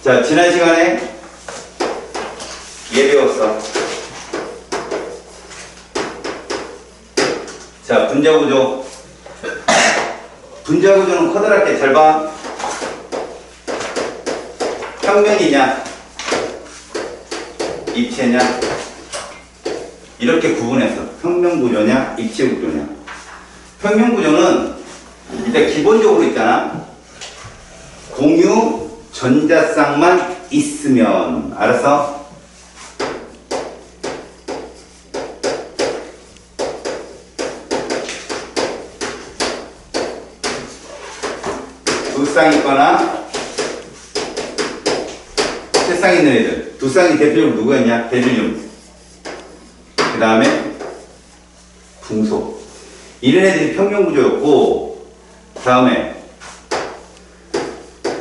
자, 지난 시간에 얘 배웠어. 자, 분자구조. 분자구조는 커다랗게 잘 봐. 평면이냐, 입체냐, 이렇게 구분해서 평면구조냐, 입체구조냐. 평면구조는 일단 기본적으로 있잖아. 공유 전자쌍만 있으면, 알았어? 두 쌍 있거나 세 쌍 있는 애들. 두 쌍이 대표적으로 누가 있냐? 베릴륨. 그 다음에 붕소. 이런 애들이 평면구조였고, 다음에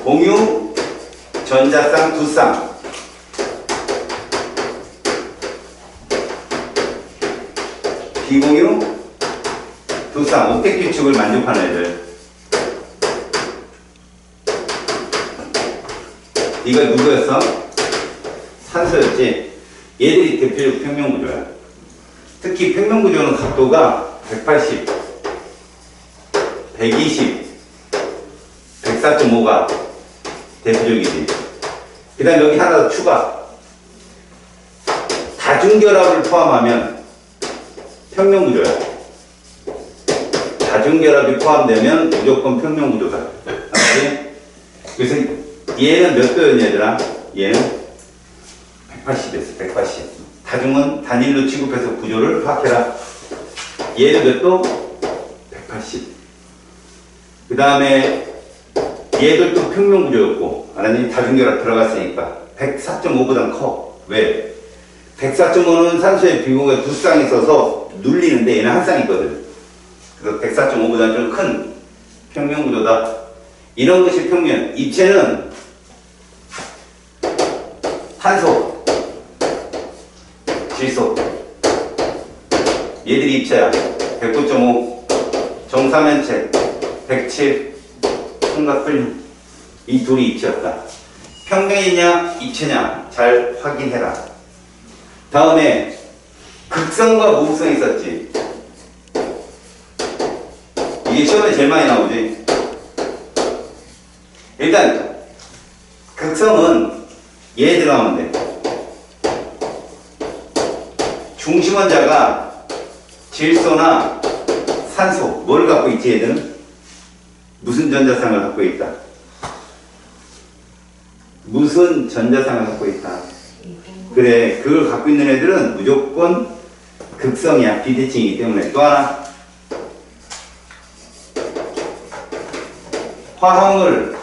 공유 전자쌍 두 쌍. 비공유 두 쌍. 옥텟 규칙을 만족하는 애들. 이거 누구였어? 산소였지? 얘들이 대표적 평면구조야. 특히 평면구조는 각도가 180, 120, 104.5가 대표적이지. 그 다음에 여기 하나 더 추가. 다중결합을 포함하면 평면구조야. 다중결합이 포함되면 무조건 평면구조다. 알았지? 그래서 얘는 몇 도였냐, 얘들아? 얘는 180이었어, 180. 다중은 단일로 취급해서 구조를 파악해라. 얘는 몇 도? 180. 그 다음에 얘들도 평면구조였고, 알았니? 다중결합 들어갔으니까 104.5보단 커. 왜? 104.5는 산소의 비공유가 두 쌍이 있어서 눌리는데 얘는 한 쌍 있거든. 그래서 104.5보다 좀 큰 평면구조다. 이런 것이 평면. 입체는 탄소, 질소. 얘들이 입체야. 109.5, 정사면체, 107, 삼각불. 이 둘이 입체였다. 평면이냐, 입체냐, 잘 확인해라. 다음에, 극성과 무극성이 있었지. 이게 시험에 제일 많이 나오지. 일단, 극성은 얘 들어가면 돼. 중심원자가 질소나 산소, 뭘 갖고 있지, 얘들은? 무슨 전자쌍을 갖고 있다? 무슨 전자쌍을 갖고 있다? 그래, 그걸 갖고 있는 애들은 무조건 극성이야. 비대칭이기 때문에. 또 하나. 화합물.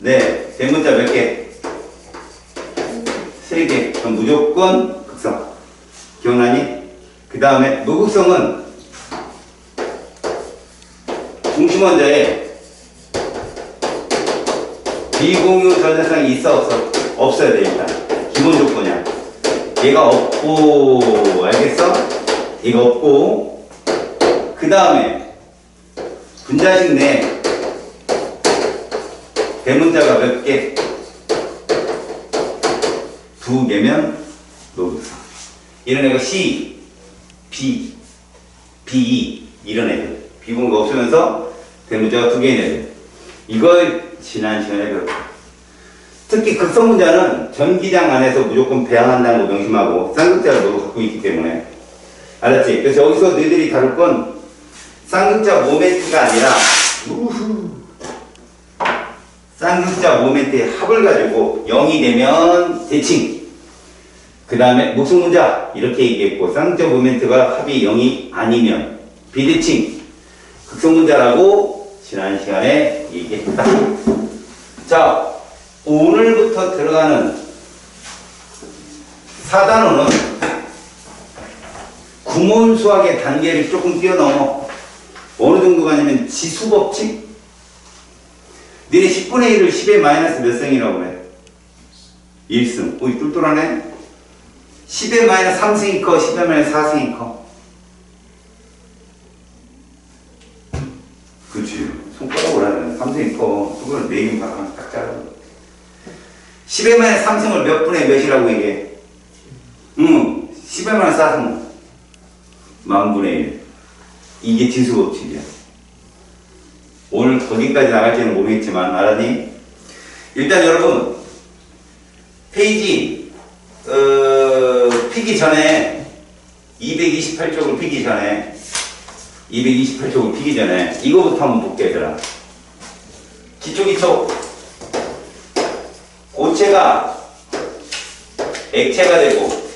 네, 대문자 몇 개? 3개. 그럼 무조건 극성. 기억나니? 그 다음에 무극성은 중심원자에 비공유 전자쌍이 있어, 없어? 없어야 돼, 일단. 기본 조건이야. 얘가 없고, 알겠어? 얘가 없고, 그 다음에 분자식 내 대문자가 몇 개? 2개면 노극성. 이런 애가 C, B, B, 이런 애들. 비공유가 없으면서 대문자가 2개인 애들. 이걸 지난 시간에 배웠다. 특히 극성분자는 전기장 안에서 무조건 배양한다는 거 명심하고 쌍극자를 모두 갖고 있기 때문에. 알았지? 그래서 여기서 너희들이 다룰 건 쌍극자 모멘트가 아니라 쌍극자 모멘트의 합을 가지고 0이 되면 대칭. 그 다음에 목성분자 이렇게 얘기했고, 쌍극자 모멘트가 합이 0이 아니면 비대칭. 극성분자라고 지난 시간에 얘기했다. 자, 오늘부터 들어가는 4단원은 구몬수학의 단계를 조금 뛰어넘어. 어느 정도 가냐면 지수법칙? 니네 10분의 1을 10의 마이너스 몇 승이라고 그래? 1승. 오이 똘똘하네? 10의 마이너스 3승이 커? 10의 마이너스 4승이 커? 그렇지. 손가락으로 하면 3승이 커. 그걸 4개 바꾸면 딱 잘라. 10의 만에 3승을 몇 분의 몇이라고 얘기해? 10의 만에 4승. 10,000분의 1. 이게 지수법칙이야. 오늘 거기까지 나갈지는 모르겠지만, 알았니? 일단 여러분, 페이지, 피기 전에, 228쪽을 피기 전에, 228쪽을 피기 전에, 이거부터 한번 볼게, 얘들아. 기초. 고체가 액체가 되고,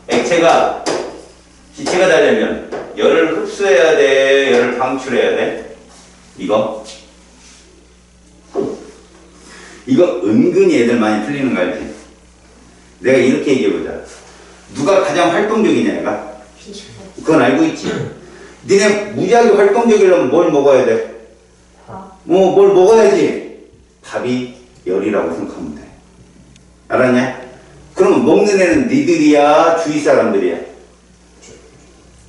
액체가 기체가 되려면, 열을 흡수해야 돼, 열을 방출해야 돼? 이거 은근히 애들 많이 틀리는 거 알지? 내가 이렇게 얘기해보자. 누가 가장 활동적이냐, 얘가? 그건 알고 있지? 니네 무지하게 활동적이려면 뭘 먹어야 돼? 뭘 먹어야지? 밥이 열이라고 생각하면 돼. 알았냐? 그러면 먹는 애는 니들이야, 주위 사람들이야?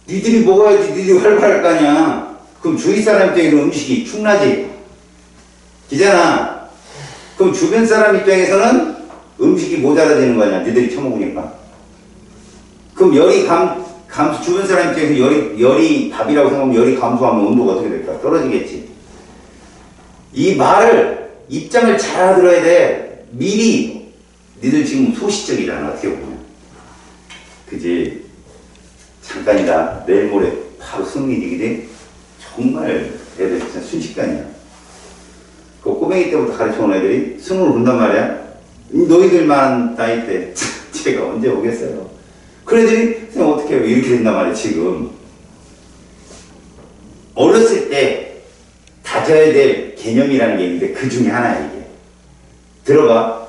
니들이 먹어야지 니들이 활발할 거 아니야. 그럼 주위 사람 입장에서 음식이 축나지? 기잖아. 그럼 주변 사람 입장에서는 음식이 모자라지는 거 아니야. 니들이 처먹으니까. 그럼 열이 감소, 주변 사람 입장에서 열이 밥이라고 생각하면 열이 감소하면 온도가 어떻게 될까? 떨어지겠지. 이 말을, 입장을 잘 알아들어야 돼. 미리. 니들 지금 소시적이잖아, 어떻게 보면. 그지? 잠깐이다. 내일 모레 바로 승리지, 그지? 정말 애들 진짜 순식간이야. 그 꼬맹이 때부터 가르쳐온 애들이 승을 본단 말이야. 너희들만 나이 때 제가 언제 오겠어요? 그 애들이 선생님 어떻게 해요? 이렇게 된단 말이야. 지금 어렸을 때 다져야 될 개념이라는 게 있는데 그 중에 하나야. 이게 들어봐.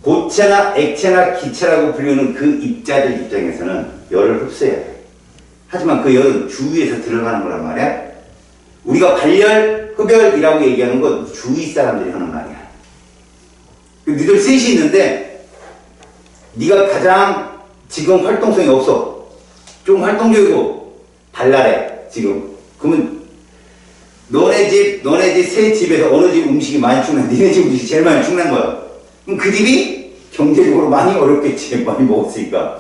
고체나 액체나 기체라고 불리는 그 입자들 입장에서는 열을 흡수해야 돼. 하지만 그 열은 주위에서 들어가는 거란 말이야. 우리가 발열, 흡열이라고 얘기하는 건 주위 사람들이 하는 말이야. 니들 셋이 있는데 네가 가장 지금 활동성이 없어. 좀 활동적이고 발랄해 지금. 그러면 너네 집 세 집에서 어느 집 음식이 많이 축나? 니네 집 음식이 제일 많이 축난 거야. 그럼 그 집이 경제적으로 많이 어렵겠지. 많이 먹었으니까.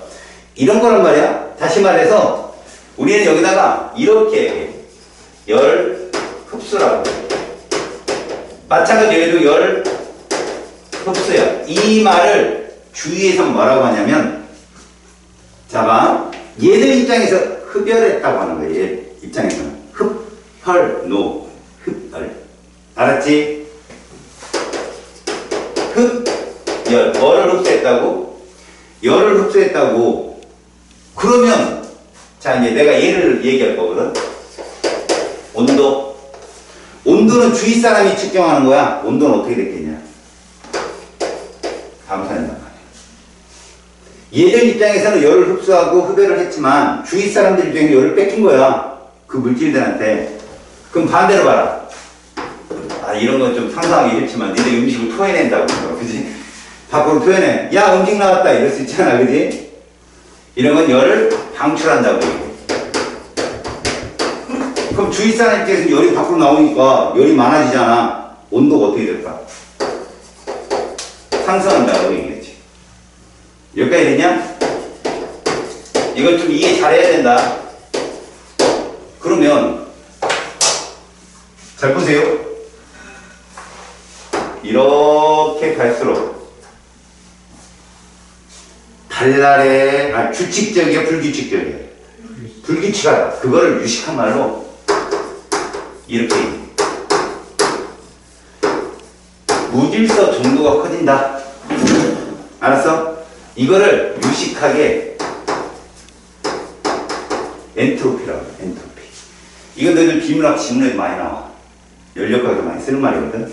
이런 거란 말이야. 다시 말해서 우리는 여기다가 이렇게 열 흡수라고. 마찬가지로 얘도 열 흡수야. 이 말을 주위에서 뭐라고 하냐면, 자봐. 얘들 입장에서 흡열했다고 하는 거야. 얘 입장에서는. 흡혈, 노, 흡열. 알았지? 흡열. 뭐를 흡수했다고? 열을 흡수했다고. 그러면, 자, 이제 내가 얘를 얘기할 거거든. 온도. 온도는 주위 사람이 측정하는 거야. 온도는 어떻게 됐겠냐? 감사한단 말이야. 얘들 입장에서는 열을 흡수하고 흡열을 했지만 주위 사람들 입장에서 열을 뺏긴 거야. 그 물질들한테. 그럼 반대로 봐라. 아, 이런 건 좀 상상하기 싫지만 니네 음식을 토해낸다고. 그지? 밖으로 토해내. 야, 음식 나왔다. 이럴 수 있잖아. 그지? 이런 건 열을 방출한다고. 그럼 주위 사람 입장에서 열이 밖으로 나오니까 열이 많아지잖아. 온도가 어떻게 될까? 상승한다고 얘기했지. 여기까지 됐냐? 이걸 좀 이해 잘해야 된다. 그러면 잘 보세요. 이렇게 갈수록 발랄해, 규칙적이야, 불규칙적이야? 불규칙하다. 그거를 유식한 말로 이렇게 무질서 정도가 커진다. 알았어? 이거를 유식하게 엔트로피라고 해. 엔트로피. 이건 너희들 비문학 지문에도 많이 나와. 연력학에도 많이 쓰는 말이거든.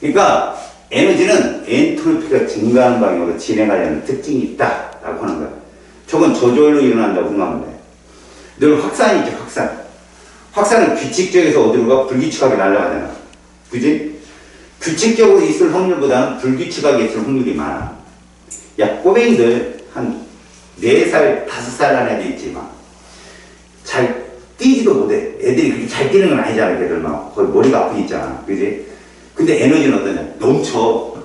그러니까 에너지는 엔트로피가 증가하는 방향으로 진행하려는 특징이 있다라고 하는 거야. 저건 저절로 일어난다고 생각하면 돼. 늘 확산이 있죠. 확산은 규칙적에서 어디로 가? 불규칙하게 날아가잖아. 그지? 규칙적으로 있을 확률보다는 불규칙하게 있을 확률이 많아. 야, 꼬맹이들 한 4살, 5살 난 애들 있지, 막. 잘 뛰지도 못해. 애들이 그렇게 잘 뛰는 건 아니잖아, 걔들 막. 거의 머리가 아프게 있잖아. 그지? 근데 에너지는 어떠냐? 넘쳐.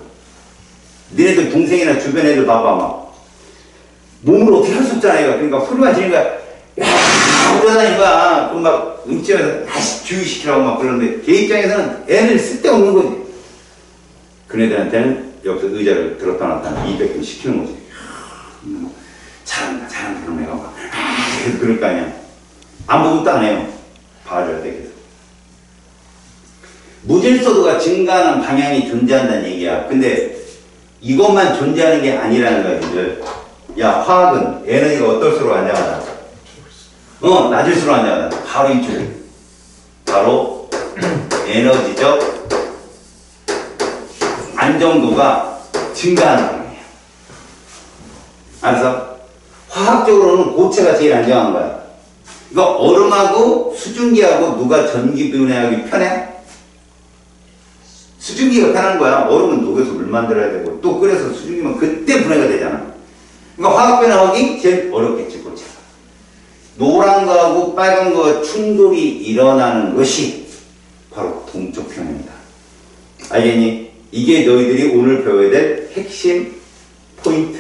너네들 동생이나 주변 애들 봐봐, 막. 몸으로 어떻게 할 수 없잖아, 얘가. 그러니까 소리만 지르는 거야. 야, 어쩌다니, 거야. 그럼 막 음치면서 다시 교육시키라고 막 그러는데, 걔 입장에서는 애를 쓸데없는 거지. 그네들한테는 여기서 의자를 들었다 놨다 200개 시키는 거지. 잘한다, 잘한다, 그런 애가 막. 계속 그럴 거 아니야. 아무것도 안 해요. 봐줘야 돼, 계속. 무질서도가 증가하는 방향이 존재한다는 얘기야. 근데 이것만 존재하는 게 아니라는 거야, 이들. 야, 화학은 에너지가 어떨수록 안정하다. 낮을수록 안정하다. 바로 이쪽. 바로 에너지적 안정도가 증가하는 방향이야. 알았어? 화학적으로는 고체가 제일 안정한 거야. 이거 얼음하고 수증기하고 누가 전기 분해하기 편해? 수증기가 편한 거야. 얼음은 녹여서 물 만들어야 되고 또 끓여서 수증기만 그때 분해가 되잖아. 그러니까 화학 변화하기 제일 어렵겠지, 고체가. 노란 거하고 빨간 거가 충돌이 일어나는 것이 바로 동적 평형이다. 알겠니? 이게 너희들이 오늘 배워야 될 핵심 포인트.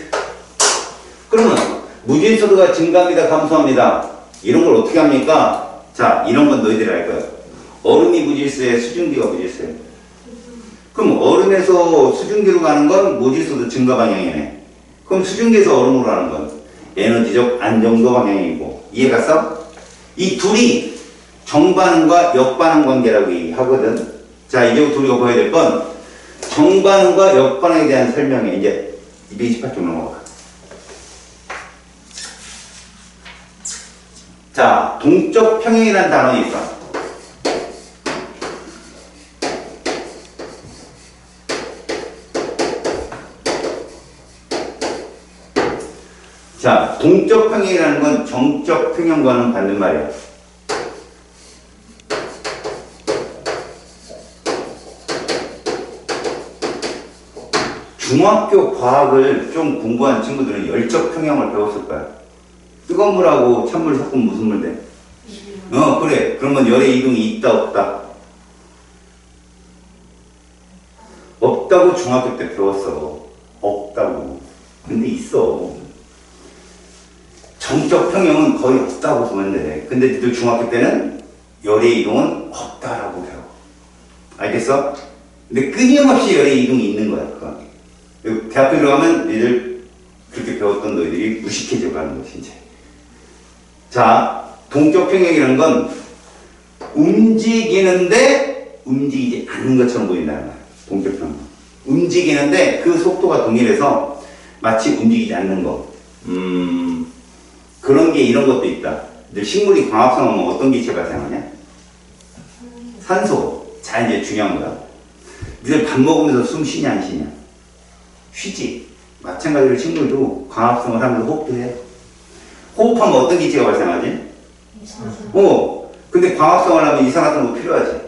그러면 무질서도가 증가합니다, 감소합니다. 이런 걸 어떻게 합니까? 자, 이런 건 너희들이 알 거야. 얼음이 무질서해, 수증기가 무질서해. 그럼 얼음에서 수증기로 가는 건 무질서도 증가 방향이네. 그럼 수증기에서 얼음으로 가는 건 에너지적 안정도 방향이고. 이해갔어? 이 둘이 정반응과 역반응 관계라고 얘기하거든. 자, 이제부터 우리가 봐야 될 건 정반응과 역반응에 대한 설명에 이제 228쪽 넘어가. 자, 동적 평형이라는 단어가 있어. 자, 동적 평형이라는 건 정적 평형과는 반대말이야. 중학교 과학을 좀 공부한 친구들은 열적 평형을 배웠을 거야. 뜨거운 물하고 찬물 섞으면 무슨 물 돼? 그래. 그러면 열의 이동이 있다, 없다? 없다고 중학교 때 배웠어. 없다고. 근데 있어. 정적 평형은 거의 없다고 보면 돼. 근데 니들 중학교 때는 열의 이동은 없다라고 배워. 알겠어? 근데 끊임없이 열의 이동이 있는 거야, 그거. 대학교 들어가면 니들 그렇게 배웠던 너희들이 무식해져 가는 거지, 이제. 자, 동적 평형이라는 건 움직이는데 움직이지 않는 것처럼 보인다는 거야. 동적 평형. 움직이는데 그 속도가 동일해서 마치 움직이지 않는 거. 그런 게 이런 것도 있다. 식물이 광합성하면 어떤 기체 발생하냐? 산소. 자, 이제 중요한 거야. 니들 밥 먹으면서 숨 쉬냐, 안 쉬냐? 쉬지. 마찬가지로 식물도 광합성을 하면서 호흡도 해. 호흡하면 어떤 기체가 발생하지? 근데 광합성을 하면 이산 같은 거 필요하지.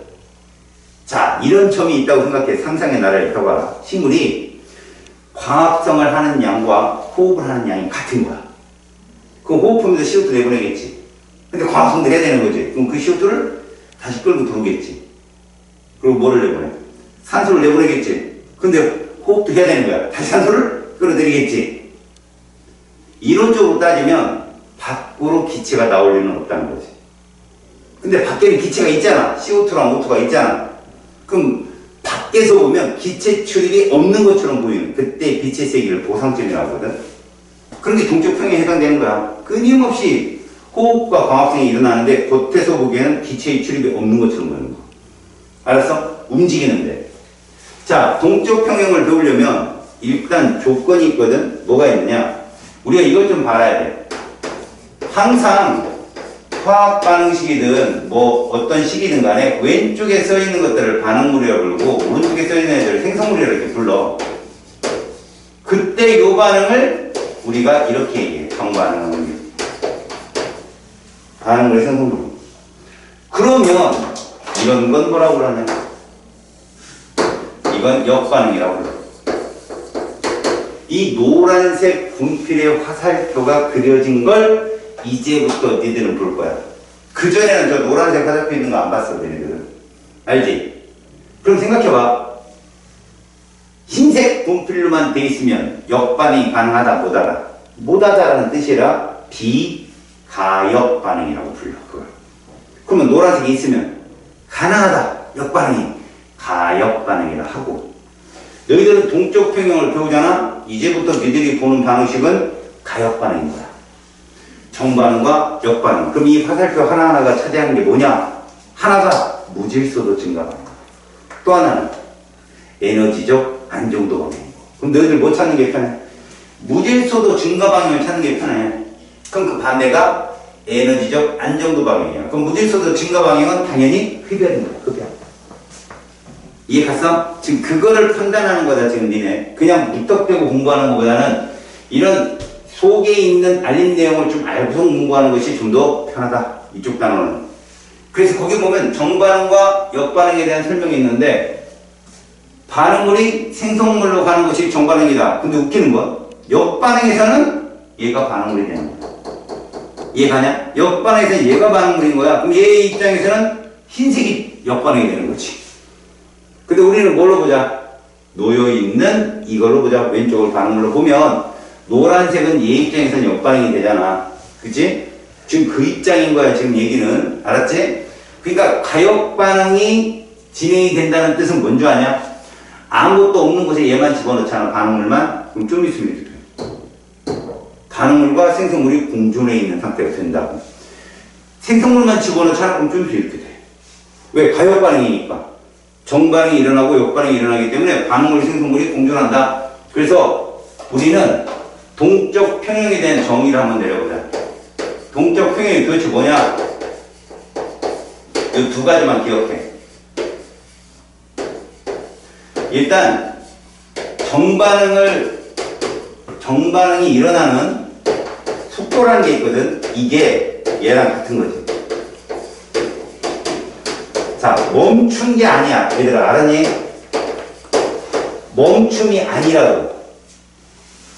자, 이런 점이 있다고 생각해. 상상의 나라에 있다고 알아. 식물이 광합성을 하는 양과 호흡을 하는 양이 같은 거야. 그럼 호흡하면서 CO2 내보내겠지. 근데 광합성도 해야 되는 거지. 그럼 그 CO2를 다시 끌고 들어오겠지. 그리고 뭐를 내보내? 산소를 내보내겠지. 근데 호흡도 해야 되는 거야. 다시 산소를 끌어들이겠지. 이론적으로 따지면 밖으로 기체가 나올 리는 없다는 거지. 근데 밖에는 기체가 있잖아. CO2랑 O2가 있잖아. 그럼 밖에서 보면 기체 출입이 없는 것처럼 보이는, 그때 빛의 세기를 보상점이라고 하거든. 그런 게 동적 평형에 해당되는 거야. 끊임없이 호흡과 광합성이 일어나는데 겉에서 보기에는 기체의 출입이 없는 것처럼 보이는 거. 알았어? 움직이는데. 자, 동적 평형을 배우려면 일단 조건이 있거든. 뭐가 있느냐? 우리가 이걸 좀 알아야 돼. 항상 화학 반응식이든 뭐 어떤 식이든 간에 왼쪽에 써 있는 것들을 반응물이라고 부르고 오른쪽에 써 있는 애들을 생성물이라고 이렇게 불러. 그때 이 반응을 우리가 이렇게 얘기해. 정반응. 반응물의 생성물. 그러면 이런 건 뭐라고 그러냐? 이건 역반응이라고 그래. 이 노란색 분필의 화살표가 그려진 걸 이제부터 니들은 볼 거야. 그전에는 저 노란색 화살표 있는 거 안 봤어, 너희들은. 알지? 그럼 생각해봐. 흰색 분필로만 돼 있으면 역반응이 가능하다 못하다. 못하다라는 뜻이라 비가역 반응이라고 불러. 그걸. 그러면 노란색이 있으면 가능하다 역반응이 가역 반응이라 하고, 너희들은 동적 평형을 배우잖아. 이제부터 너희들이 보는 방식은 가역 반응인 거야. 정반응과 역반응. 그럼 이 화살표 하나하나가 차지하는 게 뭐냐? 하나가 무질서도 증가 반응, 또 하나는 에너지적 안정도 방향이고. 그럼 너희들 뭐 찾는 게 편해? 무질서도 증가 방향을 찾는 게 편해. 그럼 그 반대가 에너지적 안정도 방향이야. 그럼 무질서도 증가 방향은 당연히 흡연인 거야. 흡연. 이해 갔어? 지금 그거를 판단하는 거다. 지금 니네 그냥 무턱대고 공부하는 것보다는 이런 속에 있는 알린 내용을 좀 알고서 공부하는 것이 좀 더 편하다. 이쪽 단어는. 그래서 거기 보면 정반응과 역반응에 대한 설명이 있는데, 반응물이 생성물로 가는 것이 정반응이다. 근데 웃기는 건 역반응에서는 얘가 반응물이 되는 거야. 이해가냐? 역반응에서는 얘가 반응물인 거야. 그럼 얘 입장에서는 흰색이 역반응이 되는 거지. 근데 우리는 뭘로 보자? 놓여있는 이걸로 보자. 왼쪽을 반응물로 보면 노란색은 얘 입장에서는 역반응이 되잖아. 그치? 지금 그 입장인 거야. 지금 얘기는. 알았지? 그러니까 가역반응이 진행이 된다는 뜻은 뭔 줄 아냐? 아무것도 없는 곳에 얘만 집어넣잖아. 반응물만. 그럼 좀 있으면 이렇게 돼. 반응물과 생성물이 공존해 있는 상태가 된다고. 생성물만 집어넣잖아. 그럼 좀 있으면 이렇게 돼. 왜? 가역반응이니까. 정반응이 일어나고 역반응이 일어나기 때문에 반응물, 생성물이 공존한다. 그래서 우리는 동적 평형에 대한 정의를 한번 내려보자. 동적 평형이 도대체 뭐냐? 이 두 가지만 기억해. 일단 정반응이 일어나는 속도라는 게 있거든. 이게 얘랑 같은 거지. 자, 멈춘 게 아니야. 얘들아, 알았니? 멈춤이 아니라고.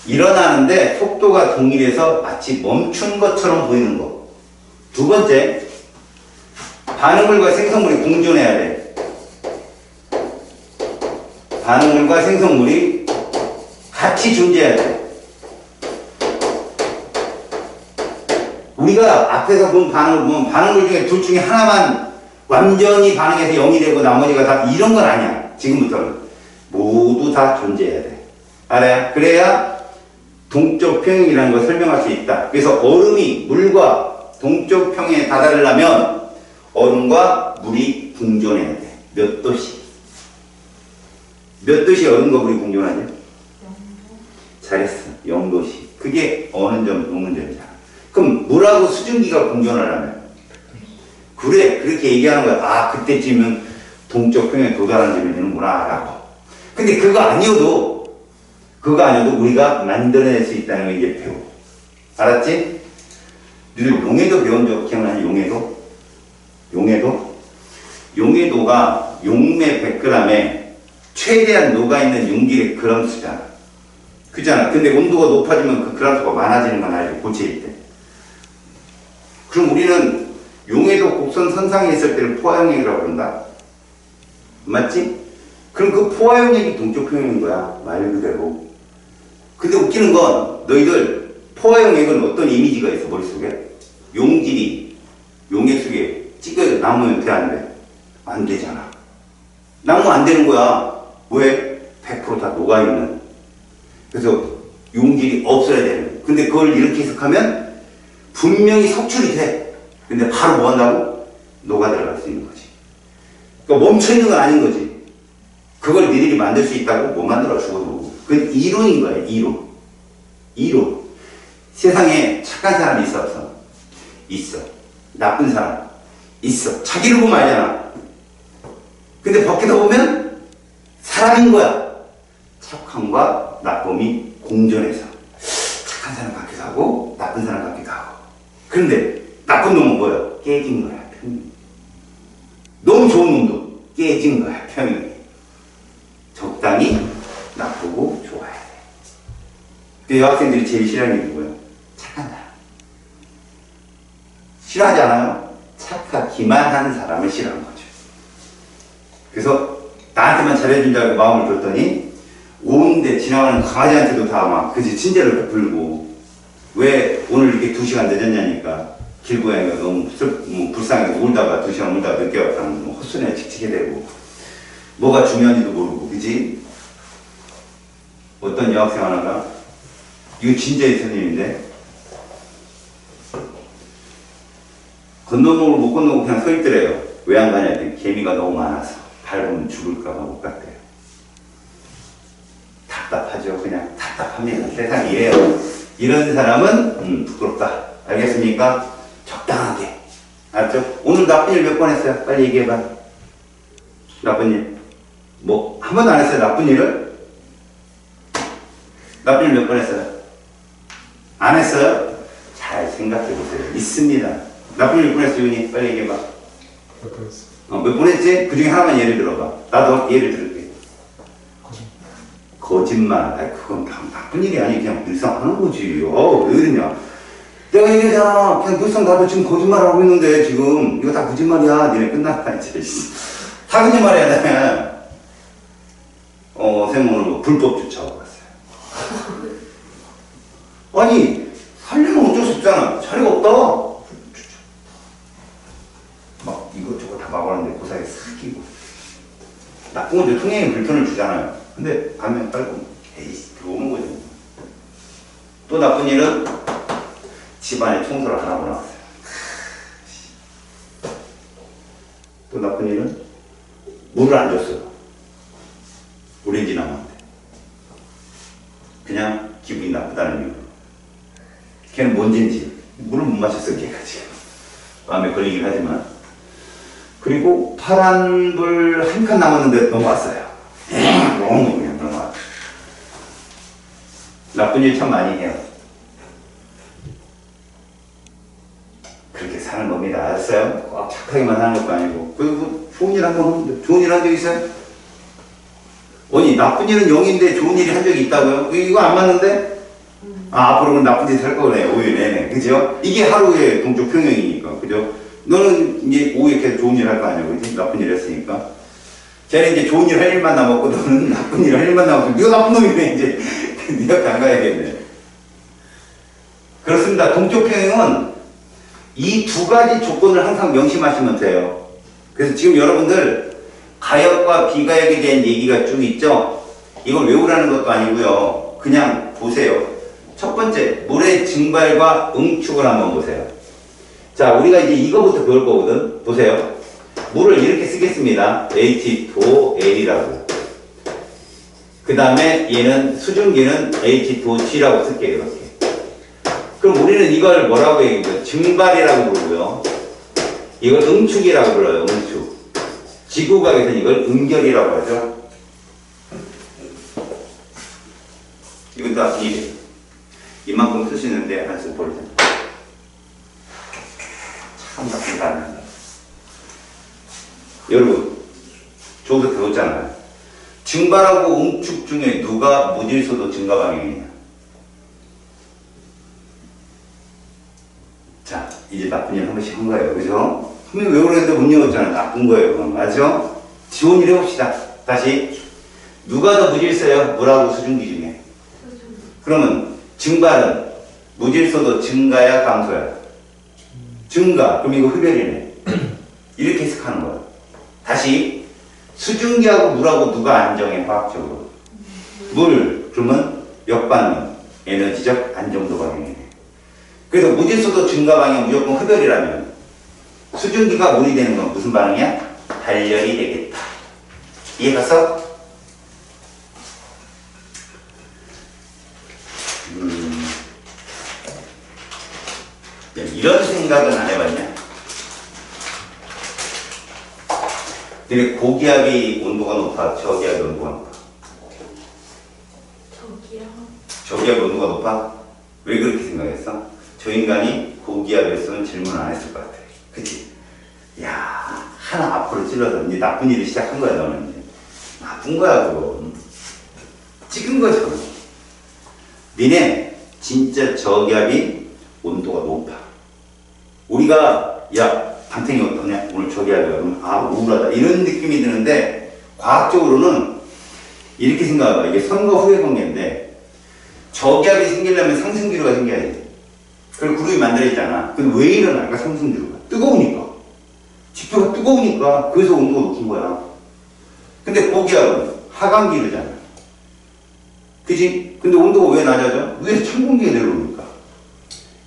일어나는데 속도가 동일해서 마치 멈춘 것처럼 보이는 거. 두 번째, 반응물과 생성물이 공존해야 돼. 반응물과 생성물이 같이 존재해야 돼. 우리가 앞에서 본 반응을 보면 반응물 중에 둘 중에 하나만 완전히 반응해서 0이 되고 나머지가 다 이런 건 아니야. 지금부터는 모두 다 존재해야 돼. 알아요? 그래야 동적 평형이라는 걸 설명할 수 있다. 그래서 얼음이 물과 동적 평형에 다다르려면 얼음과 물이 공존해야 돼. 몇 도씩? 몇 도씩 얼음과 물이 공존하냐? 잘했어. 0도씩. 그게 어느 점, 녹는 점이잖아. 그럼 물하고 수증기가 공존하려면? 그래, 그렇게 얘기하는 거야. 아, 그때쯤은 동적 평형에 도달한 점이 되는구나 라고. 근데 그거 아니어도 우리가 만들어낼 수 있다는 걸 이제 배워. 알았지? 너희들 용해도 배운 적 기억나니? 용해도가 용매 100g에 최대한 녹아있는 용질의 그램 수잖아. 그잖아. 근데 온도가 높아지면 그 그램 수가 많아지는 건 알지? 고체일 때. 그럼 우리는 용해도 곡선 선상에 있을 때를 포화용액이라고 그런다? 맞지? 그럼 그 포화용액이 동적 평형인 거야. 말 그대로. 근데 웃기는 건 너희들 포화용액은 어떤 이미지가 있어 머릿속에? 용질이 용액 속에 찍어서 남으면 돼 안 돼? 안 되잖아. 남으면 안 되는 거야. 왜? 100% 다 녹아있는. 그래서 용질이 없어야 되는. 근데 그걸 이렇게 해석하면 분명히 석출이 돼. 근데 바로 뭐 한다고? 녹아 들어갈 수 있는 거지. 그러니까 멈춰있는 건 아닌 거지. 그걸 니들이 만들 수 있다고 못 만들어 죽어도. 그건 이론인 거야. 이론. 세상에 착한 사람이 있어 없어? 있어. 나쁜 사람 있어. 자기를 보면 알잖아. 근데 밖에서 보면 사람인 거야. 착함과 나쁨이 공존해서 착한 사람 같기도 하고 나쁜 사람 같기도 하고. 그런데 나쁜 놈은 뭐야? 깨진 거야. 평균. 너무 좋은 놈도 깨진 거야. 평균이. 적당히 나쁘고 좋아야 돼. 그 여학생들이 제일 싫어하는 게 누구야? 착한 사람. 싫어하지 않아요? 착하기만 하는 사람을 싫어하는 거죠. 그래서 나한테만 잘해준다고 마음을 줬더니 오는데 지나가는 강아지한테도 다 막 그지 친절을 베풀고 왜 오늘 이렇게 2시간 늦었냐니까 길고양이가 너무 불쌍해서 울다가 2시간 울다가 늦게 왔다는 뭐 헛소리나 칙칙해 대고 뭐가 중요한지도 모르고 그지? 어떤 여학생 하나가 이거 진짜의 선생님인데 건너목을 못 건너고 그냥 서 있더래요. 왜 안 가냐 했더니 개미가 너무 많아서 밟으면 죽을까봐 못 갔대요. 답답하죠. 그냥 답답합니다. 세상이 이래요. 이런 사람은 부끄럽다. 알겠습니까? 적당하게. 알았죠? 오늘 나쁜 일 몇 번 했어요? 빨리 얘기해봐. 나쁜 일. 뭐 한 번도 안 했어요? 나쁜 일을? 나쁜 일 몇 번 했어요? 안 했어요? 잘 생각해보세요. 있습니다. 나쁜 일 몇 번 했어, 윤이? 빨리 얘기해봐. 몇 번 했어? 몇 번 했지? 그 중에 하나만 예를 들어봐. 나도 예를 들을게. 거짓말. 아이, 그건 다 나쁜 일이 아니 그냥 늘상 하는 거지. 왜 이러냐. 내가 얘기하잖아. 그냥 늘상 나도 지금 거짓말하고 있는데 지금 이거 다 거짓말이야. 니네 끝났다 이제. 다 거짓말이야. 내가. 쌤 오늘 뭐 불법 주차하고 갔어요. 아니 살려면 어쩔 수 없잖아. 자리가 없다. 막 이것저것 다 막았는데 고사에 사기고 나쁜 건데 통행에 불편을 주잖아요. 근데 가면 빨고 에이씨 들어오는 거죠. 또 나쁜 일은 집안에 청소를 안 하고 나왔어요. 또 나쁜 일은 물을 안 줬어요. 오렌지 나무한테. 그냥 기분이 나쁘다는 이유로. 걔는 뭔진지 물을 못 마셨어. 걔가 지금 마음에 걸리긴 하지만. 그리고 파란불 한 칸 남았는데 넘어왔어요. 너무 그냥 넘어왔어요. 나쁜 일 참 많이 해요. 그렇게 사는 겁니다. 알았어요? 꼭 착하게만 하는 것도 아니고. 그리고 좋은 일 한 번 하면 좋은 일 한 적 있어요? 아니 나쁜 일은 0인데 좋은 일이 한 적이 있다고요? 이거 안 맞는데? 앞으로는 나쁜 짓 할 거네. 오후에 내내. 그죠? 이게 하루의 동적 평형이니까. 그죠? 너는 이제 오후에 계속 좋은 일 할 거 아니야. 그지? 나쁜 일 했으니까. 쟤는 이제 좋은 일 할 일만 남았고 너는 나쁜 일 할 일만 남았고 네가 나쁜 놈이네. 이제 네가 안 가야겠네. 그렇습니다. 동적 평형은 이 두 가지 조건을 항상 명심하시면 돼요. 그래서 지금 여러분들 가역과 비가역에 대한 얘기가 쭉 있죠? 이걸 외우라는 것도 아니고요. 그냥 보세요. 첫 번째, 물의 증발과 응축을 한번 보세요. 자, 우리가 이제 이거부터 배울 거거든. 보세요. 물을 이렇게 쓰겠습니다. H2L이라고. 그 다음에 얘는 수증기는 H2G라고 쓸게요. 이렇게. 그럼 우리는 이걸 뭐라고 얘기해요? 증발이라고 부르고요. 이걸 응축이라고 불러요. 응축. 지구과학에서는 이걸 응결이라고 하죠. 이건 다 이만큼 쓰시는데 안 쓰고 버리잖아요. 참 나쁜 사람이다. 여러분, 저기서 배웠잖아요. 증발하고 응축 중에 누가 무질서도 증가 방향이냐? 자, 이제 나쁜 일 한 번씩 한 거예요. 그죠? 왜 그러는데 못 외웠잖아. 나쁜 거예요. 그럼. 맞죠? 좋은 일 해봅시다. 다시. 누가 더 무질서요? 물하고 수증기 중에. 그러면 증발은 무질서도 증가야 감소야? 증가. 그럼 이거 흡열이네. 이렇게 해석하는 거야. 다시. 수증기하고 물하고 누가 안정해? 화학적으로. 물. 그러면 역반응. 에너지적 안정도 방향이네. 그래서 무질서도 증가 방향 무조건 흡열이라면 수증기가 물이 되는 건 무슨 반응이야? 단열이 되겠다. 이해갔어? 이런 생각은 안 해봤냐? 근데 고기압이 온도가 높아? 저기압이 온도가 높아? 저기압이 온도가 높아? 왜 그렇게 생각했어? 저 인간이 고기압이었으면 질문 안 했을 것 같아. 그치? 야, 하나 앞으로 찔러서 이제 나쁜 일을 시작한 거야, 너는 이제. 나쁜 거야, 그거. 찍은 거잖아. 니네 진짜 저기압이 온도가 높아. 우리가 야, 방탱이 어떠냐? 오늘 저기압이야. 그러면 아, 우울하다. 이런 느낌이 드는데 과학적으로는 이렇게 생각해봐. 이게 선거 후의 관계인데 저기압이 생기려면 상승기류가 생겨야 돼. 그리고 구름이 만들어지잖아. 근데 왜 일어날까? 상승기류가 뜨거우니까. 지표가 뜨거우니까 그래서 온도가 높은 거야. 근데 고기압은 하강기류잖아. 그지? 근데 온도가 왜 낮아져? 위에서 찬 공기가 내려오니까.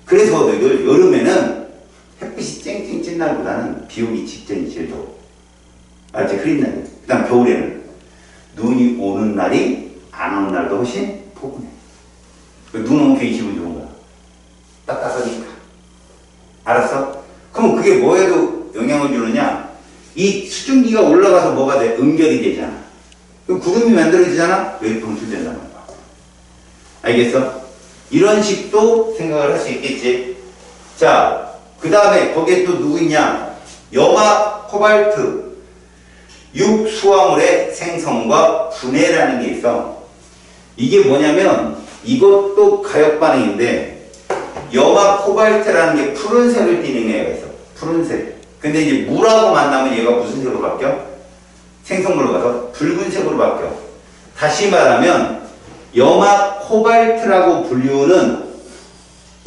그래서 너희들 여름에는 햇빛이 쨍쨍 찐 날보다는 비 오기 직전이 제일 더워. 알지? 흐린 날이. 그 다음 겨울에는 눈이 오는 날이 안 오는 날도 훨씬 포근해. 눈 오면 괜히 기분 좋은 거야. 따뜻하니까. 알았어? 그럼 그게 뭐에도 영향을 주느냐? 이 수증기가 올라가서 뭐가 돼? 응결이 되잖아. 그럼 구름이 만들어지잖아? 여기 분출된단 말이야. 알겠어? 이런 식도 생각을 할 수 있겠지. 자, 그 다음에 거기에 또 누구 있냐? 염화, 코발트, 육수화물의 생성과 분해라는 게 있어. 이게 뭐냐면 이것도 가역 반응인데 염화, 코발트라는 게 푸른색을 띠는 애가 있어. 푸른색. 근데 이제 물하고 만나면 얘가 무슨 색으로 바뀌어? 생성물로 가서 붉은색으로 바뀌어. 다시 말하면 염화, 코발트라고 불리우는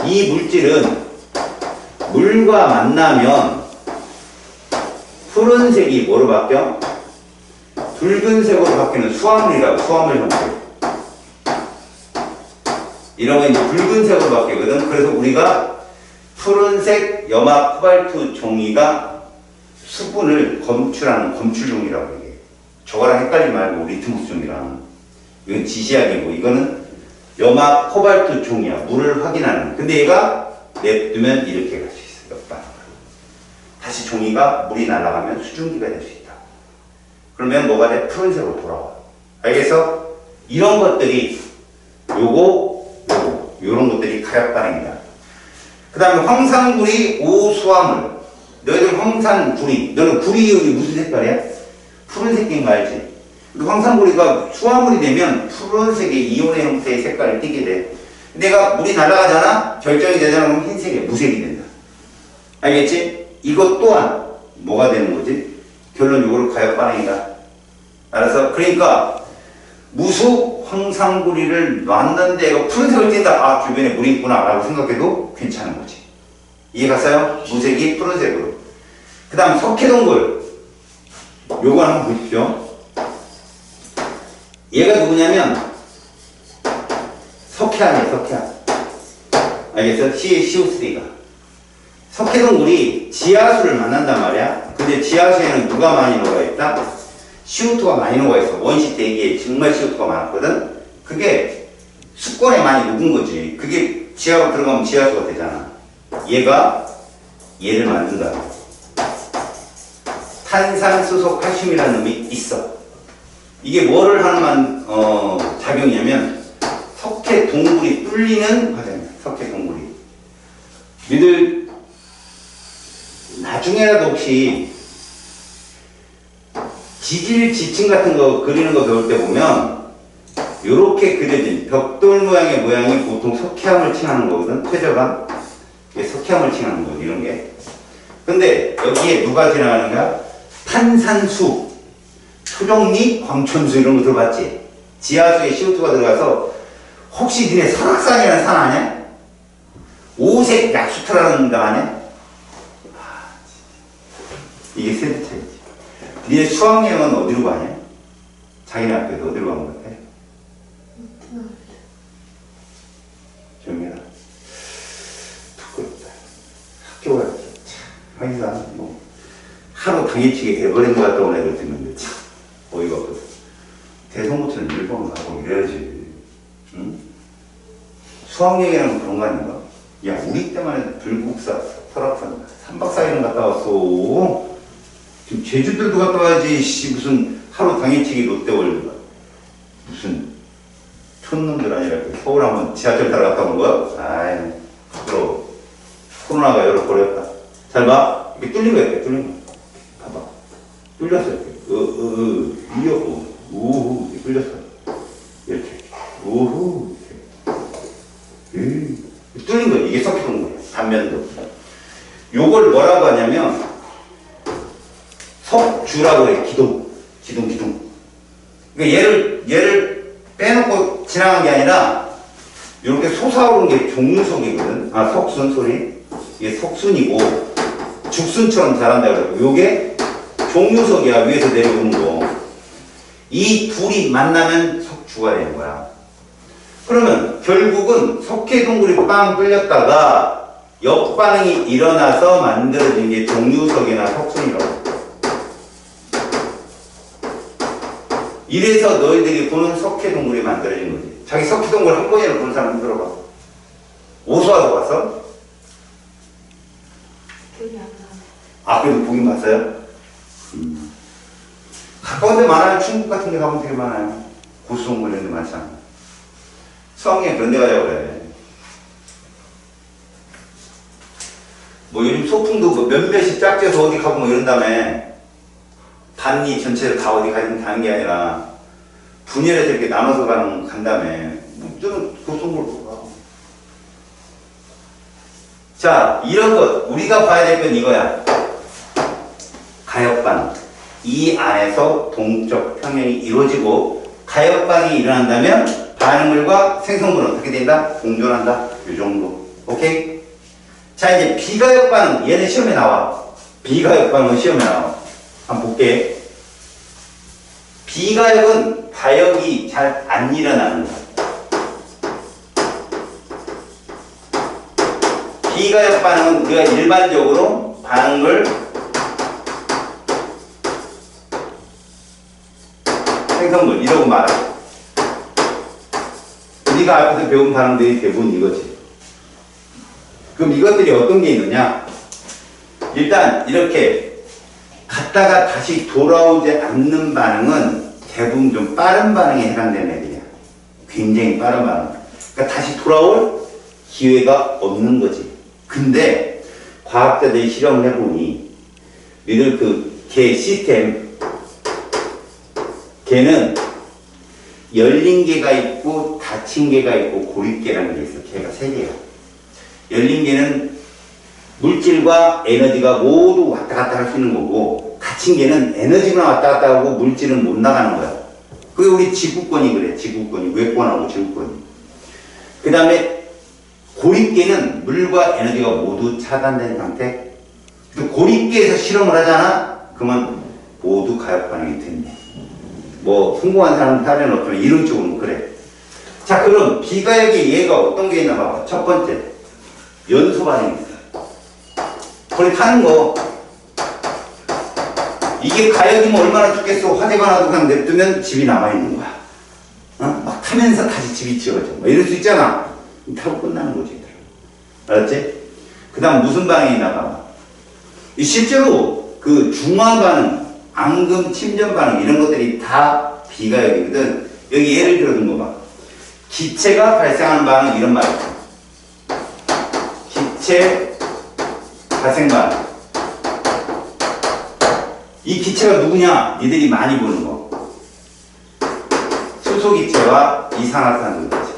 이 물질은 물과 만나면 푸른색이 뭐로 바뀌어? 붉은색으로 바뀌는 수화물이라고. 수화물 형태. 이러면 이제 붉은색으로 바뀌거든. 그래서 우리가 푸른색 염화 코발트 종이가 수분을 검출하는 검출 종이라고 얘기해. 저거랑 헷갈리지 말고 리트머스 종이랑. 이건 지시약이고 이거는 염화 코발트 종이야. 물을 확인하는. 근데 얘가 냅두면 이렇게 갈 수 있어. 역반응으로. 다시 종이가 물이 날아가면 수증기가 될 수 있다. 그러면 뭐가 돼? 푸른색으로 돌아와. 알겠어? 이런 것들이 요런 것들이 가역 반응이다. 그 다음에 황산구리 오수화물. 너희들 황산구리. 너는 구리이온이 무슨 색깔이야? 푸른색인 거 알지? 황산구리가 수화물이 되면 푸른색의 이온의 형태의 색깔을 띠게 돼. 내가 물이 날아가잖아? 결정이 되잖아? 그럼 흰색에 무색이 된다. 알겠지? 이것 또한 뭐가 되는 거지? 결론적으로 가역 반응이다. 알았어? 그러니까 무수 황산구리를 놨는데 이거 푸른색을 띈다. 아, 주변에 물이 있구나 라고 생각해도 괜찮은 거지. 이해 갔어요? 무색이 푸른색으로. 그 다음 석회동굴. 요거 한번 보십시오. 얘가 누구냐면 석회암이에요. 석회암. 알겠어? CO3가. 석회동굴이 지하수를 만난단 말이야. 근데 지하수에는 누가 많이 녹아있다? CO2가 많이 녹아있어. 원시 대기에 정말 CO2가 많았거든. 그게 수권에 많이 녹은 거지. 그게 지하로 들어가면 지하수가 되잖아. 얘가 얘를 만든다. 탄산수소 칼슘이라는 놈이 있어. 이게 뭐를 하는 작용이냐면 석회 동굴이 뚫리는 과정이야. 석회 동굴이. 니들 나중에라도 혹시 지질 지층 같은 거 그리는 거 배울 때 보면 요렇게 그려진 벽돌 모양의 모양이 보통 석회암을 칭하는 거거든. 퇴적암. 이게 석회암을 칭하는 거 이런 게. 근데 여기에 누가 지나가는가? 탄산수, 초정리, 광천수 이런 거 들어봤지? 지하수에 CO2가 들어가서 혹시 니네 설악산이라는 산 아냐? 오색 약수터라는 거 아냐? 이게 세대 차이지. 니네 수학여행은 어디로 가냐? 자기네 학교에서 어디로 가는 것 같아? 정민아. 부끄럽다. 학교 가야지. 하기가 뭐 하루 당일치기 에버랜드 갔다 온 애들 듣는데 참 어이가 없거든. 대성모처럼 일본을 가고 이래야지. 응? 수학여행이라는 그런 거 아닌가? 야, 우리 때만 해도 불국사, 설악산 3박 4일은 갔다 왔어. 지금 제주들도 갔다 와야지. 씨, 무슨 하루 당일치기 롯데월드 무슨 촌놈들 아니라 서울 한번 지하철 타러 갔다 온 거야? 아이, 부끄러워. 코로나가 열어버렸다. 잘 봐. 이게 뚫린 거야. 이렇게 뚫린 거. 봐봐. 뚫렸어. 이렇게. 이겼고. 우후. 이렇게 뚫렸어. 이렇게. 우후. 이렇게. 뚫린 거야. 이게 석회동 거야. 단면도. 요걸 뭐라고 하냐면 석주라고 해. 기둥. 그러니까 얘를 빼놓고 지나간 게 아니라 이렇게 솟아오르는 게 종류석이거든. 아, 석순, 소리. 이게 석순이고 죽순처럼 자란다 그러고 요게 종류석이야. 위에서 내려오는 거. 이 둘이 만나면 석주가 되는 거야. 그러면 결국은 석회동굴이 빵 뚫렸다가 역반응이 일어나서 만들어진 게 종류석이나 석순이라고. 이래서 너희들이 보는 석회동굴이 만들어진 거지. 자기 석회동굴 한 번이라도 보는 사람 들어봐. 오수아도 봤어? 아, 그래도 보긴 봤어요? 가까운 데 많아요. 충북 같은 데 가면 되게 많아요. 고수동굴 이런 데 많잖아. 수학여행 그런 데 가자고 그래. 뭐 요즘 소풍도 뭐 몇몇이 짝지어서 어디 가고 뭐 이런 다음에 반리 전체를 다 어디 가는 게 아니라 분열해서 이렇게 나눠서 간 다음에 저는 고수동굴 보고 가. 자, 이런 것 우리가 봐야 될 건 이거야. 가역반응. 이 안에서 동적 평행이 이루어지고 가역반응이 일어난다면 반응물과 생성물은 어떻게 된다? 공존한다. 이 정도. 오케이? 자, 이제 비가역반응. 얘는 시험에 나와. 비가역반응은 시험에 나와. 한번 볼게. 비가역은 가역이 잘 안 일어나는 거야. 비가역 반응은 우리가 일반적으로 반응을 생성물 이러고 말해. 우리가 앞에서 배운 반응들이 대부분 이거지. 그럼 이것들이 어떤 게 있느냐? 일단 이렇게 갔다가 다시 돌아오지 않는 반응은 대부분 좀 빠른 반응에 해당되는 애들이야. 굉장히 빠른 반응. 그러니까 다시 돌아올 기회가 없는 거지. 근데 과학자들이 실험을 해보니 니들 개 시스템 개는 열린 개가 있고 닫힌 개가 있고 고립개라는 게 있어. 개가 세 개야. 열린 개는 물질과 에너지가 모두 왔다 갔다 할 수 있는 거고 닫힌 개는 에너지만 왔다 갔다 하고 물질은 못 나가는 거야. 그게 우리 지구권이 그래. 지구권이 외권하고 지구권이. 그 다음에 고립계는 물과 에너지가 모두 차단된 상태. 고립계에서 실험을 하잖아? 그러면 모두 가역 반응이 된대. 뭐 성공한 사례는 없지만 이론적으로는 그래. 자, 그럼 비가역의 예가 어떤 게 있나 봐봐. 첫 번째, 연소 반응이 있어. 거리 타는 거. 이게 가역이면 얼마나 죽겠어. 화재가 나도 그냥 냅두면 집이 남아있는 거야. 어? 막 타면서 다시 집이 지어져. 뭐 이럴 수 있잖아. 타고 끝나는 거지. 알았지? 그 다음 무슨 반응이 나가? 실제로 그 중화 반응, 앙금, 침전 반응 이런 것들이 다 비가역이거든. 여기 예를 들어 둔 거 봐. 기체가 발생하는 반응 이런 말이야. 기체 발생 반응. 이 기체가 누구냐? 니들이 많이 보는 거. 수소기체와 이산화탄소 기체.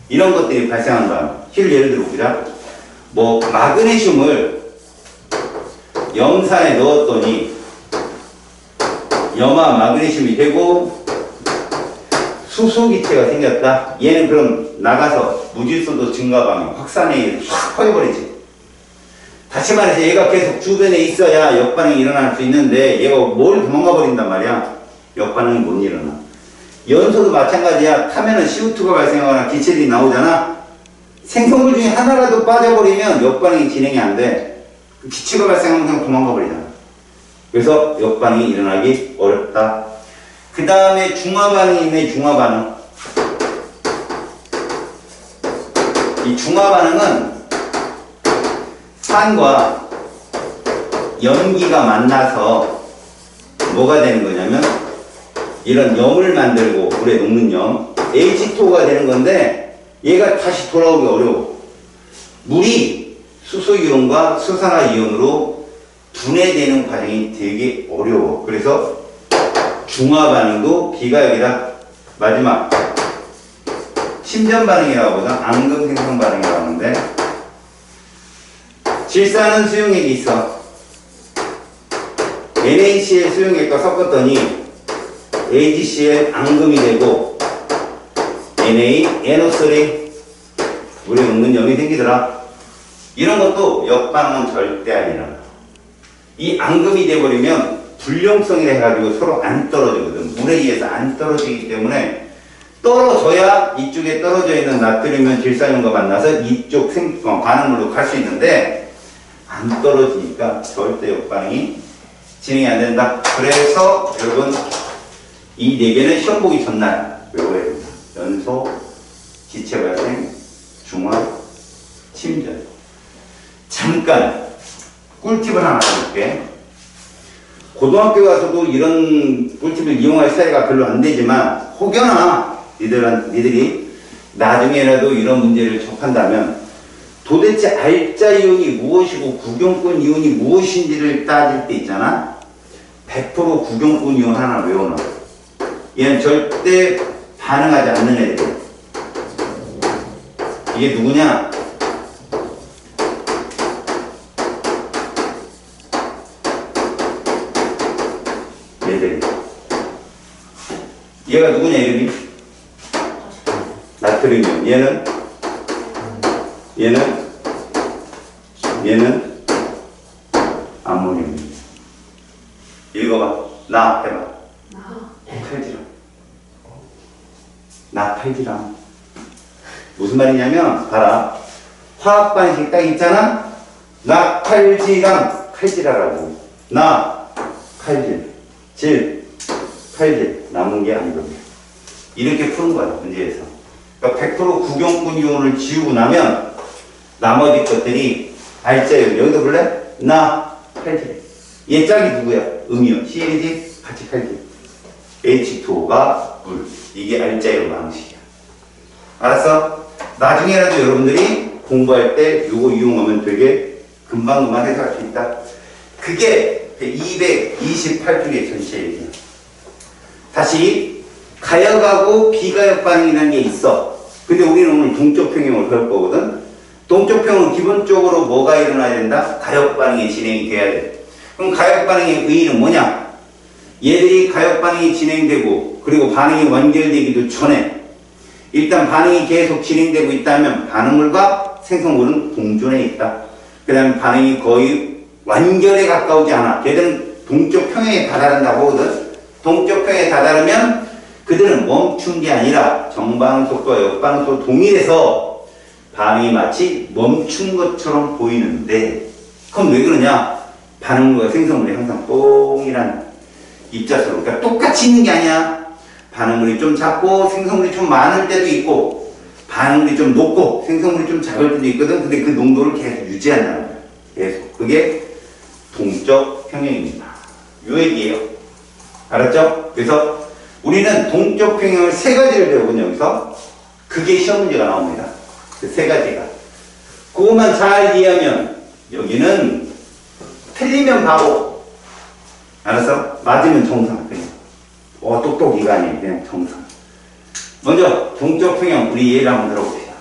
이런 것들이 발생하는 반응. 예를 들어보자. 뭐 마그네슘을 염산에 넣었더니 염화 마그네슘이 되고 수소기체가 생겼다. 얘는 그럼 나가서 무질서도 증가 반응, 확산에 확 퍼져버리지. 다시 말해서 얘가 계속 주변에 있어야 역반응이 일어날 수 있는데 얘가 뭘 도망가 버린단 말이야. 역반응이 못 일어나. 연소도 마찬가지야. 타면은 CO2가 발생하거나 기체들이 나오잖아. 생성물 중에 하나라도 빠져버리면 역반응이 진행이 안 돼. 기체가 발생하면 그냥 도망가 버리잖아. 그래서 역반응이 일어나기 어렵다. 그 다음에 중화반응이 있네. 중화반응. 이 중화반응은 산과 연기가 만나서 뭐가 되는 거냐면 이런 염을 만들고 물에 녹는 염 H2O가 되는 건데 얘가 다시 돌아오기 어려워. 물이 수소이온과 수산화이온으로 분해되는 과정이 되게 어려워. 그래서 중화반응도 비가역이다. 마지막 침전 반응이라고 보자. 앙금 생성 반응이라고 하는데 질산은 수용액이 있어. NaCl 수용액과 섞었더니 AgCl 앙금이 되고 NaNO3 물에 먹는 염이 생기더라. 이런 것도 역반응은 절대 안 일어나. 이 앙금이 돼버리면 불용성이라 해가지고 서로 안 떨어지거든. 물에 의해서 안 떨어지기 때문에 떨어져야 이쪽에 떨어져 있는 나트륨이나 질산염과 만나서 이쪽 반응물로 갈 수 있는데 안 떨어지니까 절대 역반응이 진행이 안 된다. 그래서 여러분 이 4개는 시험 보기 전날 외워야 됩니다. 연소, 기체 발생, 중화, 침전. 잠깐 꿀팁을 하나 해줄게. 고등학교 가서도 이런 꿀팁을 이용할 사례가 별로 안 되지만 혹여나 니들이 나중에라도 이런 문제를 접한다면 도대체 알짜 이온이 무엇이고 구경권 이온이 무엇인지를 따질 때 있잖아. 100% 구경권 이온 하나 외워놔. 얘는 절대 반응하지 않는 애들. 이게 누구냐? 얘들. 얘가 누구냐 이름이? 나트륨이온. 얘는 암모늄. 읽어봐. 나 해봐. 팔지람. 나팔지람. 무슨 말이냐면 봐라. 화학 반응식 딱 있잖아. 나팔지람. 칼지라라고. 나 칼질. 질 칼질. 남은 게 암금이야. 이렇게 푸는 거야 문제에서. 그러니까 100% 구경권 이온을 지우고 나면 나머지 것들이 알짜요. 여기도 볼래? 나 칼질. 얘 짝이 누구야? 음이온. CL이지? 같이 칼질. H2O가 물. 이게 알짜요 방식이야. 알았어? 나중에라도 여러분들이 공부할 때 요거 이용하면 되게 금방 해석할 수 있다. 그게 228쪽의 전체 얘기야. 다시 가역하고 비가역 반응이라는 게 있어. 근데 우리는 오늘 동적 평형을 배울 거거든. 동적 평형은 기본적으로 뭐가 일어나야 된다? 가역 반응이 진행이 돼야 돼. 그럼 가역 반응의 의의는 뭐냐? 얘들이 가역 반응이 진행되고 그리고 반응이 완결되기도 전에 일단 반응이 계속 진행되고 있다면 반응물과 생성물은 공존해 있다. 그 다음에 반응이 거의 완결에 가까우지 않아. 걔들은 동적 평형에 다다른다고 하거든. 동적 평형에 다다르면 그들은 멈춘 게 아니라 정반응속과 역반응속 동일해서 반응이 마치 멈춘 것처럼 보이는데 그럼 왜 그러냐? 반응물과 생성물이 항상 동일한 입자수로, 그러니까 똑같이 있는 게 아니야. 반응물이 좀 작고 생성물이 좀 많을 때도 있고 반응물이 좀 높고 생성물이 좀 작을 때도 있거든. 근데 그 농도를 계속 유지한다는 거야. 계속. 그게 동적 평형입니다. 요 얘기예요. 알았죠? 그래서 우리는 동적 평형을 3가지를 배우거든요. 여기서 그게 시험 문제가 나옵니다. 그 3가지가. 그것만 잘 이해하면 여기는 틀리면 바보. 알았어? 맞으면 정상. 그냥. 똑똑이가 아니에요. 그냥 정상. 먼저 동적 평형 우리 예를 한번 들어봅시다.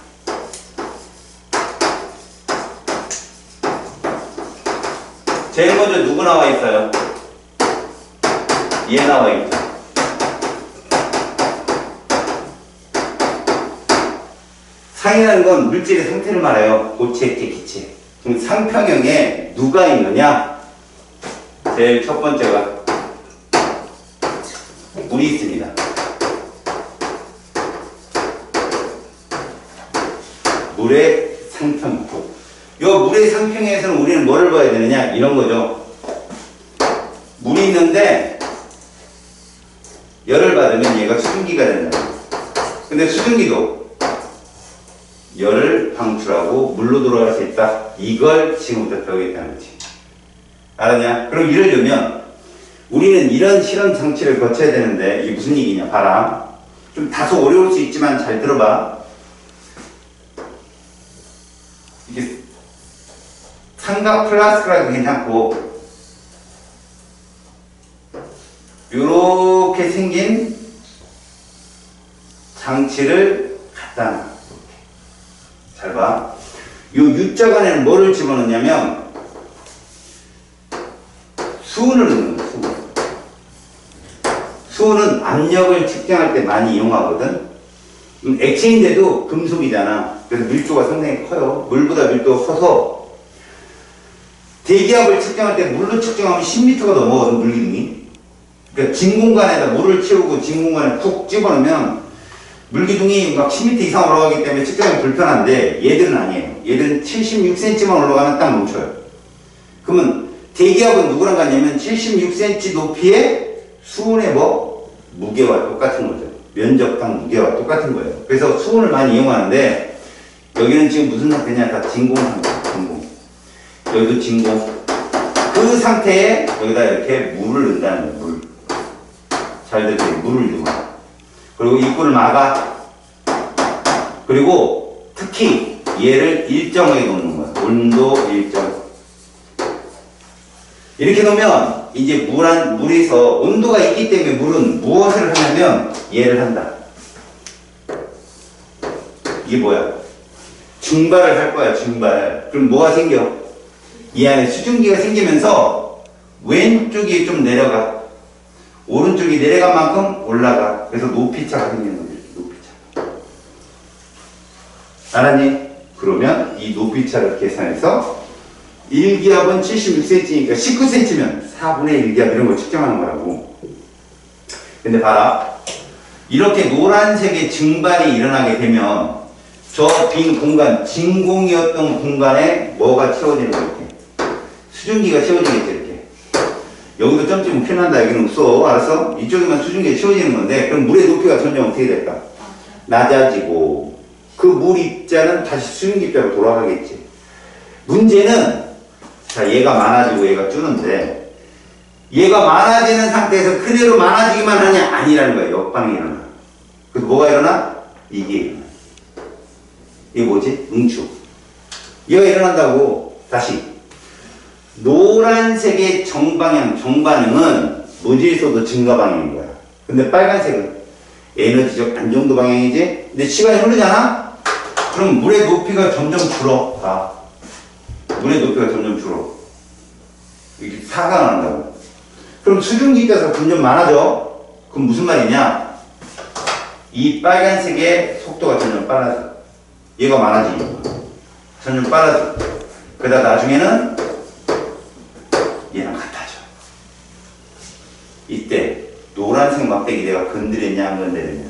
제일 먼저 누구 나와 있어요? 얘 나와 있죠. 상이라는 건 물질의 상태를 말해요. 고체, 액체, 기체. 그럼 상평형에 누가 있느냐? 제일 첫 번째가 물이 있습니다. 물의 상평형. 요 물의 상평형에서는 우리는 뭐를 봐야 되느냐? 이런 거죠. 물이 있는데 열을 받으면 얘가 수증기가 된다. 근데 수증기도 열을 방출하고 물로 돌아갈 수 있다. 이걸 지금부터 배우겠다는 거지. 알았냐? 그럼 이러려면 우리는 이런 실험 장치를 거쳐야 되는데 이게 무슨 얘기냐? 봐라. 좀 다소 어려울 수 있지만 잘 들어봐. 이게 삼각 플라스크라도 괜찮고 요렇게 생긴 장치를 갖다 놔. 잘 봐. 요 U자간에는 뭐를 집어넣냐면 수은을 넣는 거야. 수은. 수은은 압력을 측정할 때 많이 이용하거든. 액체인데도 금속이잖아. 그래서 밀도가 상당히 커요. 물보다 밀도가 커서 대기압을 측정할 때 물로 측정하면 10m가 넘어거든, 물기둥이. 그러니까 진 공간에다 물을 채우고 진 공간에 푹 집어넣으면 물기둥이 막 10m 이상 올라가기 때문에 측정이 불편한데 얘들은 아니에요. 얘들은 76cm만 올라가면 딱 멈춰요. 그러면 대기압은 누구랑 같냐면 76cm 높이의 수은의 무게와 똑같은 거죠. 면적당 무게와 똑같은 거예요. 그래서 수은을 많이 이용하는데 여기는 지금 무슨 상태냐? 다 진공 상태. 진공. 여기도 진공. 그 상태에 여기다 이렇게 물을 넣는다는 거예요. 물. 잘 들으세요. 물을 넣어. 그리고 입구를 막아. 그리고 특히 얘를 일정하게 놓는 거야. 온도 일정. 이렇게 놓으면 이제 물에서 온도가 있기 때문에 물은 무엇을 하냐면 얘를 한다. 이게 뭐야? 증발을 할 거야, 증발. 그럼 뭐가 생겨? 이 안에 수증기가 생기면서 왼쪽이 좀 내려가. 오른쪽이 내려간 만큼 올라가. 그래서 높이차가 생기는 거지. 높이차. 알았니? 그러면 이 높이차를 계산해서 1기압은 76cm니까 19cm면 4분의 1기압 이런 걸 측정하는 거라고. 근데 봐라. 이렇게 노란색의 증발이 일어나게 되면 저 빈 공간, 진공이었던 공간에 뭐가 채워지는 거야? 이렇게. 수증기가 채워지겠지, 이렇게. 여기도 점점이 표현한다, 여기는 없어. 알았어? 이쪽에만 수증기가 채워지는 건데, 그럼 물의 높이가 점점 어떻게 될까? 낮아지고, 그 물 입자는 다시 수증기 입자로 돌아가겠지. 문제는, 자, 얘가 많아지고 얘가 줄는데, 얘가 많아지는 상태에서 그대로 많아지기만 하냐? 아니라는 거야. 역반응이 일어나. 그래서 뭐가 일어나? 이게 일어나. 이게 뭐지? 응축. 얘가 일어난다고. 다시. 노란색의 정방향, 정반응은 무질서도 증가 방향인 거야. 근데 빨간색은 에너지적 안정도 방향이지? 근데 시간이 흐르잖아? 그럼 물의 높이가 점점 줄어. 봐. 물의 높이가 점점 줄어. 이렇게 사가 난다고. 그럼 수증기 입자가 점점 많아져. 그럼 무슨 말이냐? 이 빨간색의 속도가 점점 빨라져. 얘가 많아지고 점점 빨라져. 그러다 나중에는 얘랑 같아져. 이때 노란색 막대기 내가 건드렸냐 안 건드렸냐?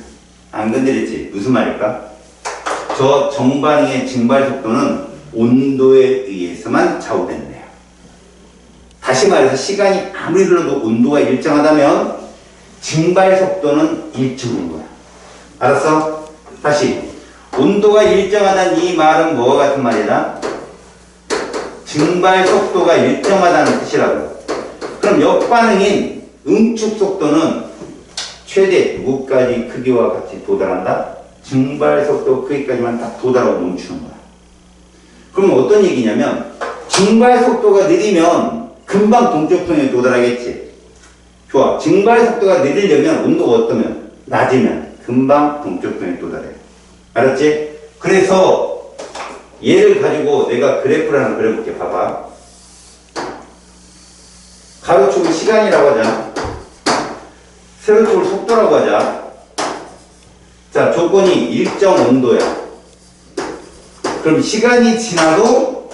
안 건드렸지. 무슨 말일까? 저 정반응의 증발 속도는 온도에 의해서만 좌우된대요. 다시 말해서 시간이 아무리 흘러도 온도가 일정하다면 증발 속도는 일정인 거야. 알았어? 다시. 온도가 일정하다는 이 말은 뭐와 같은 말이다? 증발 속도가 일정하다는 뜻이라고. 그럼 역반응인 응축 속도는 최대 누구까지 크기와 같이 도달한다? 증발 속도 크기까지만 딱 도달하고 멈추는 거야. 그럼 어떤 얘기냐면 증발 속도가 느리면 금방 동쪽 평에 도달하겠지. 좋아. 증발 속도가 느리려면 온도가 어떠면? 낮으면 금방 동쪽 평에 도달해. 알았지? 그래서 얘를 가지고 내가 그래프를 하나 그려볼게. 봐봐. 가로축을 시간이라고 하자. 세로축을 속도라고 하자. 자, 조건이 일정 온도야. 그럼 시간이 지나도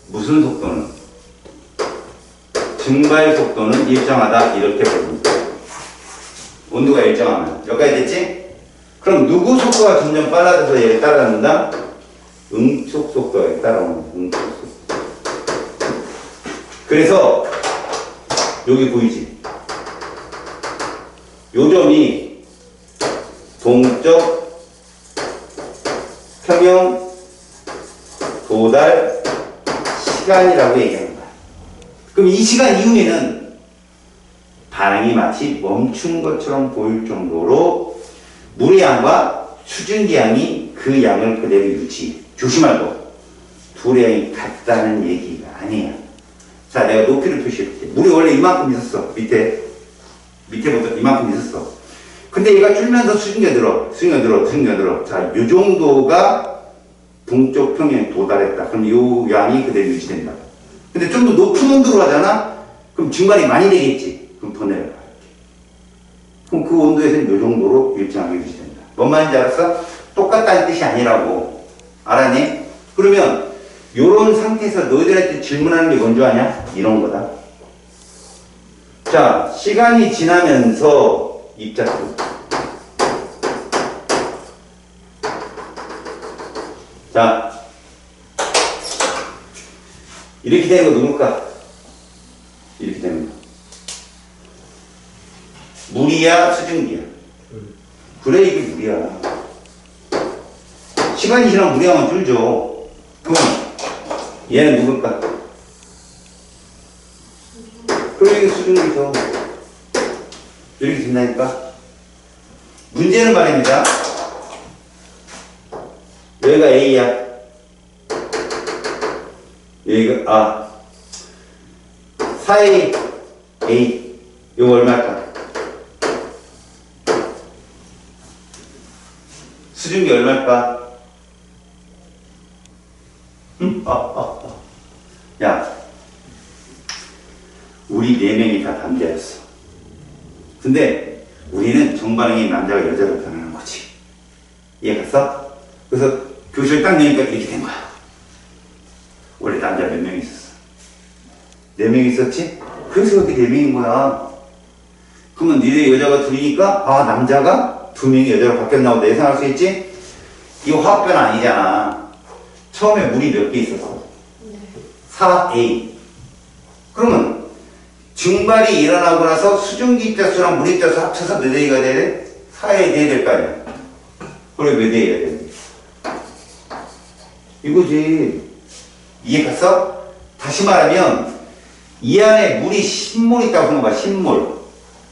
무슨 속도는? 증발 속도는 일정하다. 이렇게 보입니다. 온도가 일정하면. 여기까지 됐지? 그럼 누구 속도가 점점 빨라져서 얘를 따라잡는다? 응축 속도에 따라오는 응축 속도. 그래서 여기 보이지? 요 점이 동적 평형 도달 시간이라고 얘기하는 거야. 그럼 이 시간 이후에는 반응이 마치 멈춘 것처럼 보일 정도로 물의 양과 수증기 양이 그 양을 그대로 유지. 조심하고. 둘의 양이 같다는 얘기가 아니야. 자, 내가 높이를 표시해볼게. 물이 원래 이만큼 있었어. 밑에부터 이만큼 있었어. 근데 얘가 줄면서 수증기가 늘어. 자, 요 정도가 동쪽 평형에 도달했다. 그럼 요 양이 그대로 유지된다. 근데 좀 더 높은 온도로 하잖아? 그럼 증발이 많이 되겠지. 그럼 더 내려가. 그럼 그 온도에서는 이 정도로 일정하게 유지된다. 뭔 말인지 알았어? 똑같다는 뜻이 아니라고. 알았니? 그러면 요런 상태에서 너희들한테 질문하는 게 뭔지 아냐? 이런 거다. 자, 시간이 지나면서 입자수. 자, 이렇게 되는 거 누굴까? 이렇게 되는 거. 물이야, 수증기야? 그래, 이게 물이야. 시간이 지나면 물이 하면 줄죠. 그럼 얘는 누굴까? 그래, 이게 수증기죠. 이렇게 된다니까? 문제는 말입니다. 여기가 A야. 여기가 4A A 이거 얼마일까? 수증기 얼마일까? 야, 우리 4명이 다 남자였어. 근데 우리는 정반응이 남자가 여자로 변하는 거지. 이해갔어? 그래서 교실 딱 내니까 이렇게 된 거야. 원래 남자 몇 명 있었어? 4명 있었지? 그래서 여기 4명인 거야. 그러면 니네 여자가 둘이니까 남자가 2명이 여자로 바뀌었나보다 예상할 수 있지? 이거 화학변화 아니잖아. 처음에 물이 몇 개 있었어? 4A. 그러면 증발이 일어나고 나서 수증기 입자수랑 물 입자수 합쳐서 몇 A가 돼야 돼? 4A 돼야 될 거 아니야. 그래 몇 A가 돼? 이거지. 이해 갔어? 다시 말하면 이 안에 물이 10몰 있다고 생각해봐. 10몰.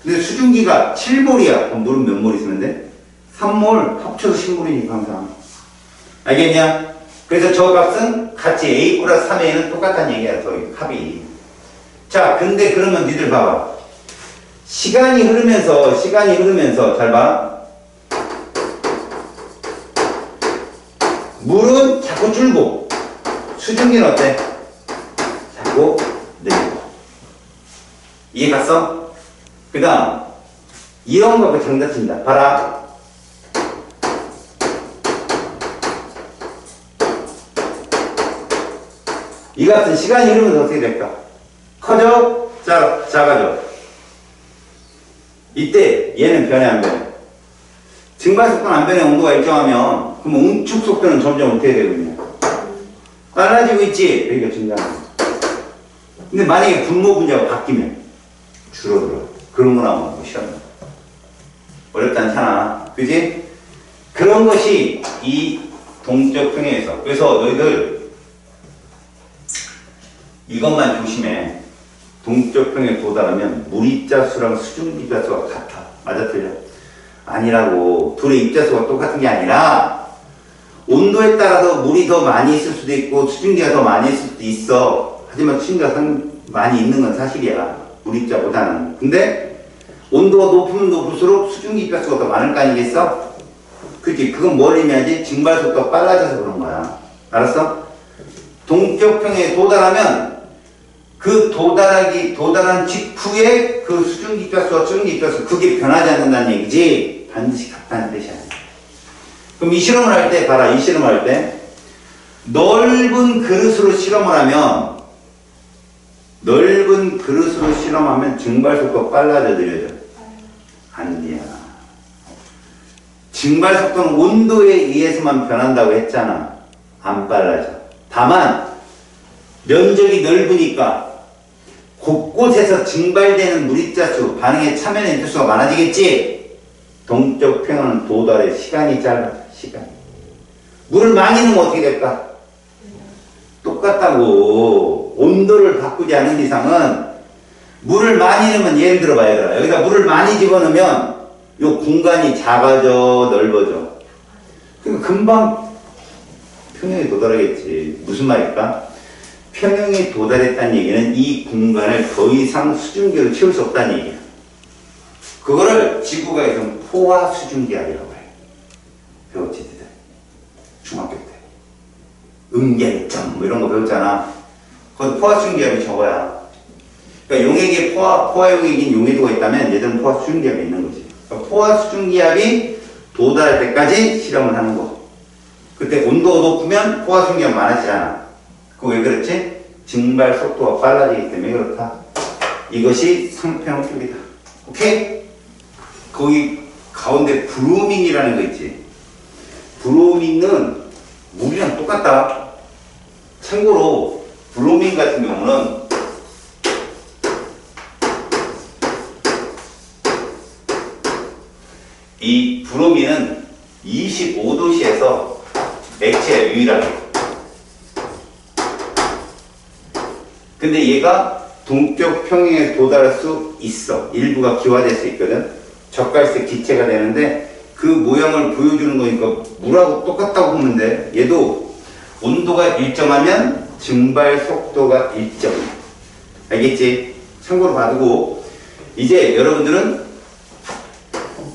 근데 수증기가 7몰이야. 그럼 물은 몇 몰 있으면 돼? 3몰 합쳐서 10몰이니까 항상. 알겠냐? 그래서 저 값은 같이 A 플러스 3A는 똑같다는 얘기야. 저기 합이. 자, 근데 그러면 니들 봐봐. 시간이 흐르면서 잘 봐. 물은 자꾸 줄고 수증기는 어때? 자꾸 늘고. 이해 갔어? 그 다음 이런 거 장단친다. 봐라. 이 값은 시간이 흐르면서 어떻게 될까? 커져? 작아져? 이때 얘는 변해 안 변해? 증발 속도는 안 변해. 온도가 일정하면 그럼 응축 속도는 점점 어떻게 되거든요? 빨라지고 있지? 그러니까 증가하는. 근데 만약에 분모 분자가 바뀌면 줄어들어. 그런 거 나오면 뭐 시험. 어렵지 않잖아. 그지? 그런 것이 이 동적 평형에서. 그래서 너희들 이것만 조심해. 동적 평형에 도달하면 물 입자수랑 수증기 입자수가 같아. 맞아 틀려? 아니라고. 둘의 입자수가 똑같은 게 아니라 온도에 따라서 물이 더 많이 있을 수도 있고 수증기가 더 많이 있을 수도 있어. 하지만 수증기가 많이 있는 건 사실이야. 물 입자보다는. 근데 온도가 높으면 높을수록 수증기 입자수가 더 많을 거 아니겠어? 그치? 그건 뭘 의미하지? 증발 속도가 빨라져서 그런 거야. 알았어? 동적 평형에 도달하면 그 도달한 직후에 그 수증기 입자수와 수증기 입자수 그게 변하지 않는다는 얘기지 반드시 같다는 뜻이 아니야. 그럼 이 실험을 할 때 봐라. 이 실험을 할 때 넓은 그릇으로 실험하면 증발 속도가 빨라져 느려져? 아니야. 증발 속도는 온도에 의해서만 변한다고 했잖아. 안 빨라져. 다만 면적이 넓으니까 곳곳에서 증발되는 물입자수, 반응에 참여하는 입자수가 많아지겠지? 동적 평형은 도달의 시간이 짧아. 시간. 물을 많이 넣으면 어떻게 될까? 똑같다고. 온도를 바꾸지 않은 이상은 물을 많이 넣으면 예를 들어봐. 얘들아. 여기다 물을 많이 집어넣으면 요 공간이 작아져, 넓어져. 그러니까 금방 평형에 도달하겠지. 무슨 말일까? 평형에 도달했다는 얘기는 이 공간을 더 이상 수증기로 채울 수 없다는 얘기야. 그거를 지구과에서는 포화 수증기압이라고 해. 배웠지, 니들? 중학교 때. 음계점, 뭐 이런 거 배웠잖아. 그건 포화 수증기압이 저거야. 그러니까 용액에 포화 용액인 용해도가 있다면 얘들은 포화 수증기압이 있는 거지. 포화 수증기압이 도달할 때까지 실험을 하는 거. 그때 온도가 높으면 포화 수증기압 많아지잖아. 그거 왜 그렇지? 증발 속도가 빨라지기 때문에 그렇다. 이것이 상평 쪽이다. 오케이? 거기 가운데 브로민이라는 거 있지. 브로민은 물이랑 똑같다. 참고로 브로민 같은 경우는 이 브로민은 25도씨에서 액체야, 유일하게. 근데 얘가 동쪽 평행에 도달할 수 있어. 일부가 기화될 수 있거든. 젓갈색 기체가 되는데 그 모양을 보여주는 거니까 물하고 똑같다고 보면 돼. 얘도 온도가 일정하면 증발 속도가 일정해. 알겠지? 참고로 봐두고 이제 여러분들은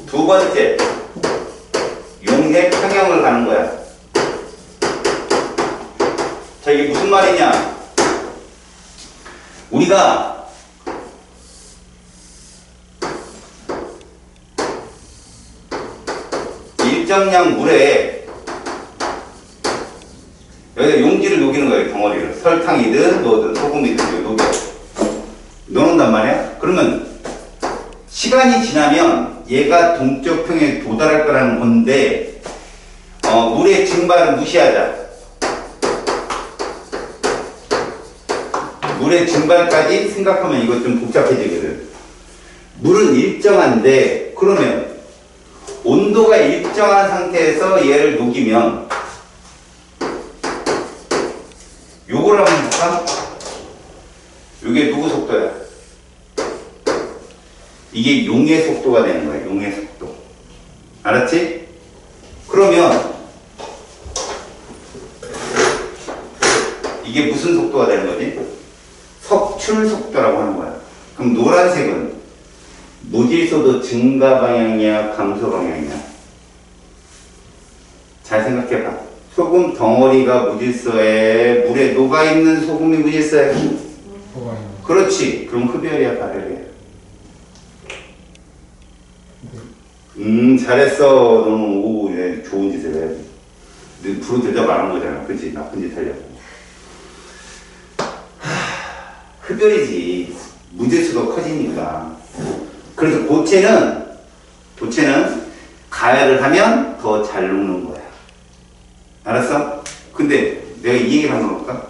두 번째 용해 평형을 가는 거야. 자, 이게 무슨 말이냐? 우리가 일정량 물에 여기다 용기를 녹이는 거예요. 덩어리를. 설탕이든 뭐든 소금이든 녹여 넣는단 말이야. 그러면 시간이 지나면 얘가 동쪽 평에 도달할 거라는 건데 물의 증발은 무시하자. 물의 증발까지 생각하면 이거 좀 복잡해지거든. 물은 일정한데 그러면 온도가 일정한 상태에서 얘를 녹이면 요걸 한번 볼까? 요게 누구 속도야? 이게 용의 속도가 되는 거야. 용의 속도. 알았지? 그러면 이게 무슨 속도가 되는 거지? 석출 속도라고 하는 거야. 그럼 노란색은 무질소도 증가 방향이야, 감소 방향이야? 잘 생각해봐. 소금 덩어리가 무질서에 물에 녹아있는 소금이 무질서에. 그렇지. 그럼 흡열이야, 발열이야? 잘했어. 너는 오, 네, 좋은 짓을 해야지. 너 부르 들자 말한 거잖아. 그치? 나쁜 짓 하려고. 흡열이지. 무질서도 커지니까. 그래서 고체는 가열을 하면 더 잘 녹는 거야. 알았어? 근데 내가 이 얘기를 한번 해볼까?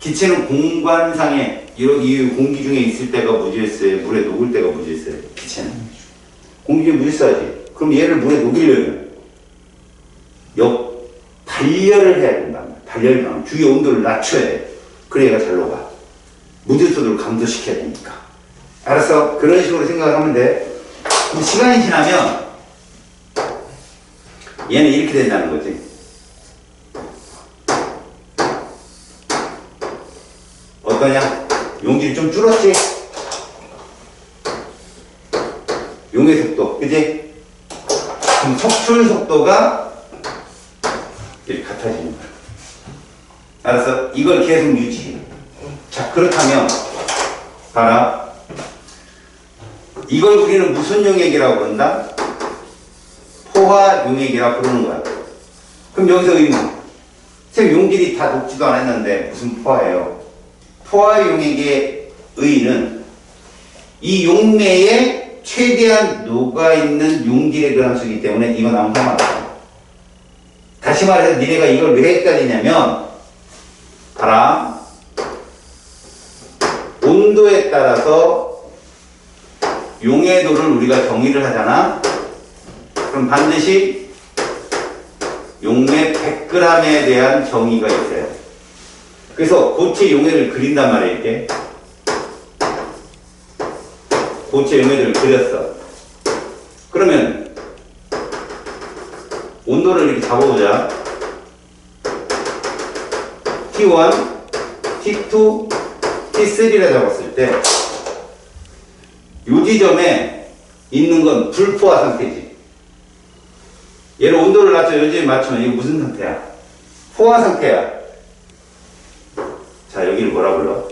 기체는 공간상에 이 공기 중에 있을 때가 무질서해. 물에 녹을 때가 무질서해. 기체는 공기 중에 무질서하지. 그럼 얘를 물에 녹이려면 발열을 해야 된다. 발열, 주위 온도를 낮춰야 돼. 그래 얘가 잘 녹아. 무질서도를 감소시켜야 되니까. 알았어? 그런 식으로 생각하면 돼. 그럼 시간이 지나면 얘는 이렇게 된다는 거지. 어떠냐? 용질이 좀 줄었지? 용의 속도, 그지? 그럼 석출 속도가 이렇게 같아지는 거야. 알았어? 이걸 계속 유지해. 자, 그렇다면 봐라. 이걸 우리는 무슨 용액이라고 부른다? 포화 용액이라고 부르는 거야. 그럼 여기서 의문. 선생님, 용질이 다 녹지도 않았는데 무슨 포화예요? 포화 용액의 의의는 이 용매에 최대한 녹아있는 용질의 그람수이기 때문에 이건 아무 상관없어. 다시 말해서 니네가 이걸 왜 헷갈리냐면 봐라. 온도에 따라서 용해도를 우리가 정의를 하잖아. 그럼 반드시 용매 100g에 대한 정의가 있어요. 그래서 고체 용해를 그린단 말이에요. 이렇게 고체 용해를 그렸어. 그러면 온도를 이렇게 잡아보자. T1, T2, T3라 잡았을 때 이 지점에 있는 건 불포화 상태지. 얘를 온도를 낮춰 요지에 맞추면 이게 무슨 상태야? 포화 상태야. 자, 여기를 뭐라 불러?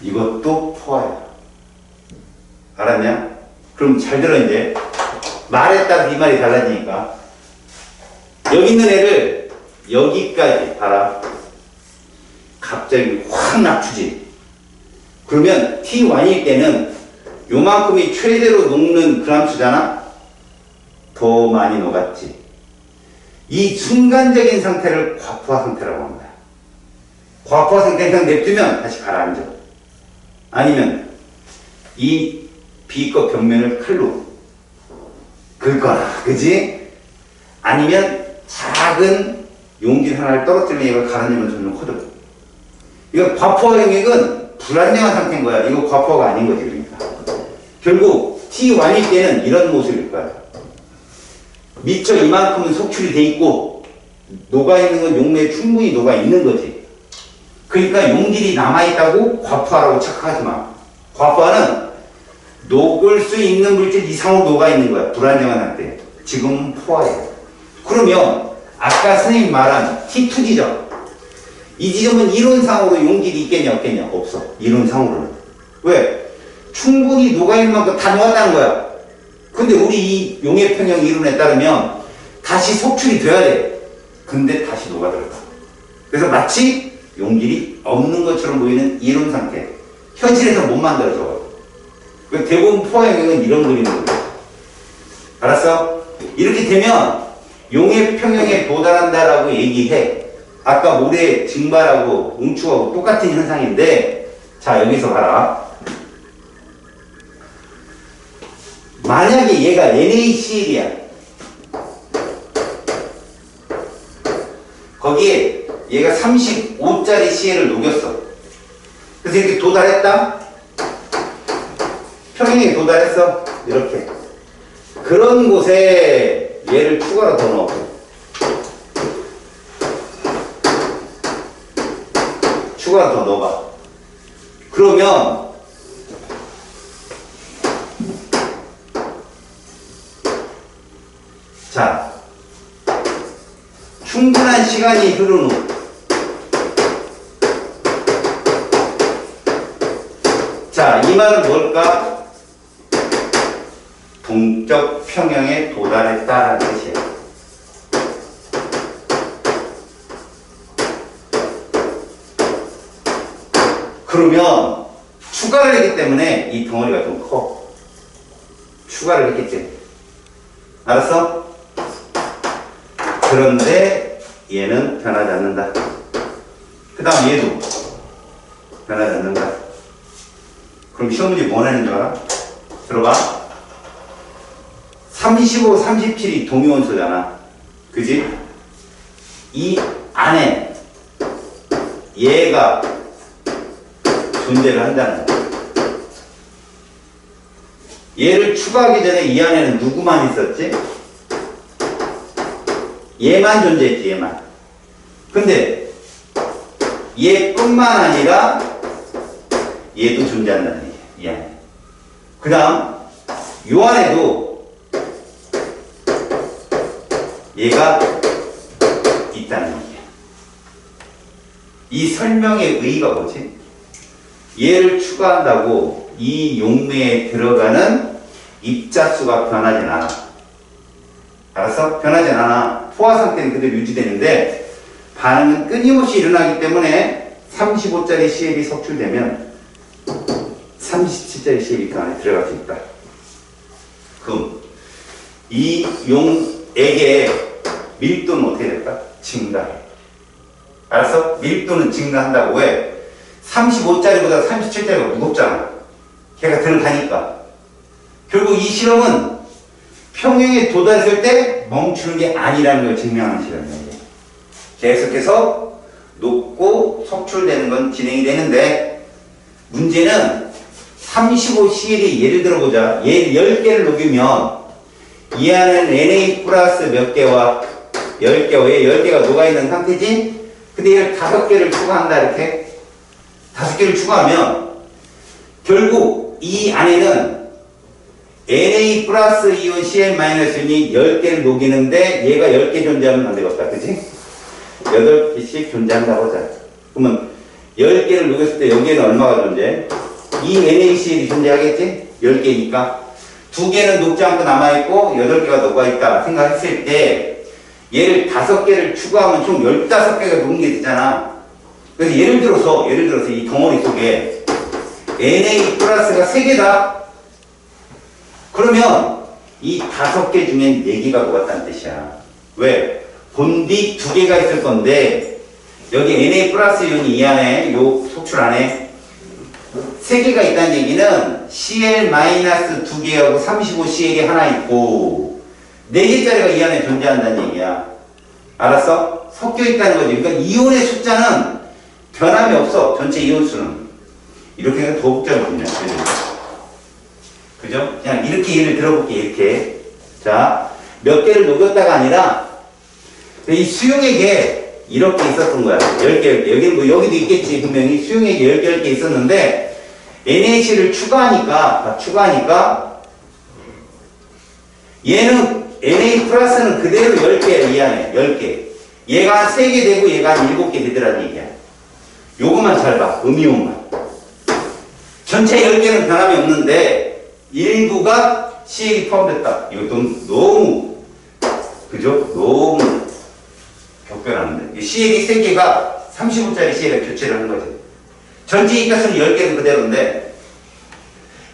이것도 포화야. 알았냐? 그럼 잘 들어 이제. 말에 따라 이 말이 달라지니까. 여기 있는 애를 여기까지 봐라. 갑자기 확 낮추지. 그러면 T1일 때는 요만큼이 최대로 녹는 그람수잖아? 더 많이 녹았지. 이 순간적인 상태를 과포화 상태라고 합니다. 과포화 상태 그냥 냅두면 다시 가라앉아. 아니면 이 B컵 벽면을 칼로 긁거나, 그지? 아니면 작은 용기 하나를 떨어뜨리면 이걸 가라앉으면 점점 커져. 이거 과포화 영역은 불안정한 상태인 거야. 이거 과포화가 아닌 거지, 그러니까. 결국 T1일 때는 이런 모습일 거야. 미처 이만큼은 속출이 돼 있고 녹아있는 건 용매에 충분히 녹아있는 거지. 그러니까 용질이 남아있다고 과포화라고 착각하지 마. 과포화는 녹을 수 있는 물질 이상으로 녹아있는 거야. 불안정한 상태. 지금은 포화예요. 그러면 아까 선생님 말한 T2 지점, 이 지점은 이론상으로 용질이 있겠냐 없겠냐? 없어. 이론상으로는. 왜? 충분히 녹아있는 만큼 다 녹았다는 거야. 근데 우리 이 용해평형 이론에 따르면 다시 속출이 돼야 돼. 근데 다시 녹아들어가. 그래서 마치 용질이 없는 것처럼 보이는 이론 상태. 현실에서 못 만들어져. 대부분 포화 영역은 이런 그림을 그려. 알았어? 이렇게 되면 용해평형에 도달한다라고 얘기해. 아까 모래 증발하고 응축하고 똑같은 현상인데, 자, 여기서 봐라. 만약에 얘가 NaCl이야. 거기에 얘가 35짜리 CL을 녹였어. 그래서 이렇게 도달했다? 평행에 도달했어. 이렇게. 그런 곳에 얘를 추가로 더 넣어. 추가로 더 넣어봐. 그러면 자, 충분한 시간이 흐른 후, 자, 이 말은 뭘까? 동적 평형에 도달했다라는 뜻이에요. 그러면 추가를 했기 때문에 이 덩어리가 좀 커. 추가를 했기 때문에. 알았어? 그런데 얘는 변하지 않는다. 그 다음 얘도 변하지 않는다. 그럼 시험 문제 뭐 내는 줄 알아? 들어봐. 35, 37이 동위원소잖아. 그지? 이 안에 얘가 존재를 한다는 거야. 얘를 추가하기 전에 이 안에는 누구만 있었지? 얘만 존재했지, 얘만. 근데 얘뿐만 아니라 얘도 존재한다는 얘기야, 이 안에. 그 다음 요 안에도 얘가 있다는 얘기야. 이 설명의 의의가 뭐지? 얘를 추가한다고 이 용매에 들어가는 입자수가 변하진 않아. 알았어? 변하진 않아. 포화 상태는 그대로 유지되는데 반응은 끊임없이 일어나기 때문에 35짜리 CL이 석출되면 37짜리 CL이 그 안에 들어갈 수 있다. 그럼 이 용액의 밀도는 어떻게 될까? 증가해. 알았어? 밀도는 증가한다고. 왜? 35짜리보다 37짜리가 무겁잖아. 걔가 들어가니까. 결국 이 실험은 평형에 도달했을 때 멈추는 게 아니라는 걸 증명하는 실험이에요. 계속해서 녹고 석출되는 건 진행이 되는데, 문제는 35CL이 예를 들어보자. 얘 10개를 녹이면 이 안에는 Na 플러스 몇 개와 10개와 얘 10개가 녹아있는 상태지? 근데 얘를 5개를 추가한다, 이렇게. 5개를 추가하면 결국 이 안에는 Na 플러스 이온 Cl 마이너스 이온이 10개를 녹이는데 얘가 10개 존재하면 안 되겠다. 그치? 8개씩 존재한다고 하자. 그러면 10개를 녹였을 때 여기에는 얼마가 존재해? 이 NaCl이 존재하겠지? 10개니까. 2개는 녹지 않고 남아있고 8개가 녹아있다 생각했을 때 얘를 5개를 추가하면 총 15개가 녹은 게 되잖아. 그래서 예를 들어서 이 덩어리 속에 Na 플러스가 3개다. 그러면 이 5개 중엔 4개가 녹았다는 뜻이야. 왜? 본디 2개가 있을 건데 여기 Na 플러스 이온이 이 안에 요 속출 안에 3개가 있다는 얘기는 Cl 마이너스 2개하고 35Cl이 하나 있고 4개짜리가 이 안에 존재한다는 얘기야. 알았어? 섞여 있다는 거지. 그러니까 이온의 숫자는 변함이 없어. 전체 이온 수는. 이렇게 하면 더 복잡하거든요. 그죠? 그냥 이렇게 예를 들어볼게. 이렇게. 자, 몇 개를 녹였다가 아니라 이 수용액에 이렇게 있었던 거야. 10개. 여기 뭐 여기도 있겠지. 분명히 수용액이 10개 있었는데 NaC를 추가하니까 얘는 Na 플러스는 그대로 10개야. 이 안에 10개. 얘가 3개 되고 얘가 7개 되더라는 얘기야. 요것만 잘 봐. 음이온만. 전체 10개는 변함이 없는데 일부가 C액이 포함됐다. 이것도 너무 그죠? 너무 격변하는데 C액이 3개가 35짜리 C액을 교체를 하는 거지. 전체 이가수는 10개는 그대로인데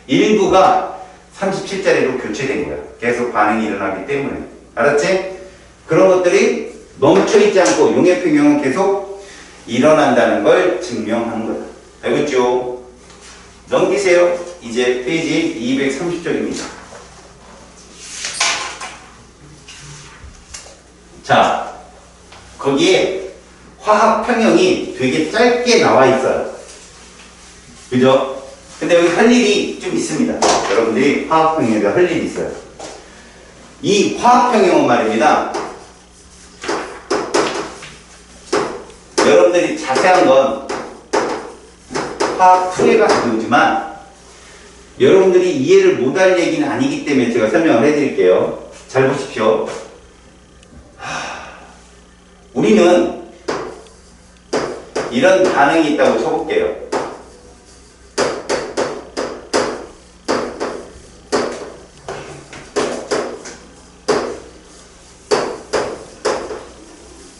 일부가 37짜리로 교체된 거야. 계속 반응이 일어나기 때문에. 알았지? 그런 것들이 멈춰있지 않고 용해평형은 계속 일어난다는 걸 증명하는 거다. 알겠죠? 넘기세요. 이제 페이지 230쪽입니다. 자, 거기에 화학평형이 되게 짧게 나와 있어요. 그죠? 근데 여기 할 일이 좀 있습니다. 여러분들이 화학평형에 할 일이 있어요. 이 화학평형은 말입니다. 여러분들이 자세한 건 화학 풀에 가서 배우지만 여러분들이 이해를 못할 얘기는 아니기 때문에 제가 설명을 해드릴게요. 잘 보십시오. 우리는 이런 반응이 있다고 쳐볼게요.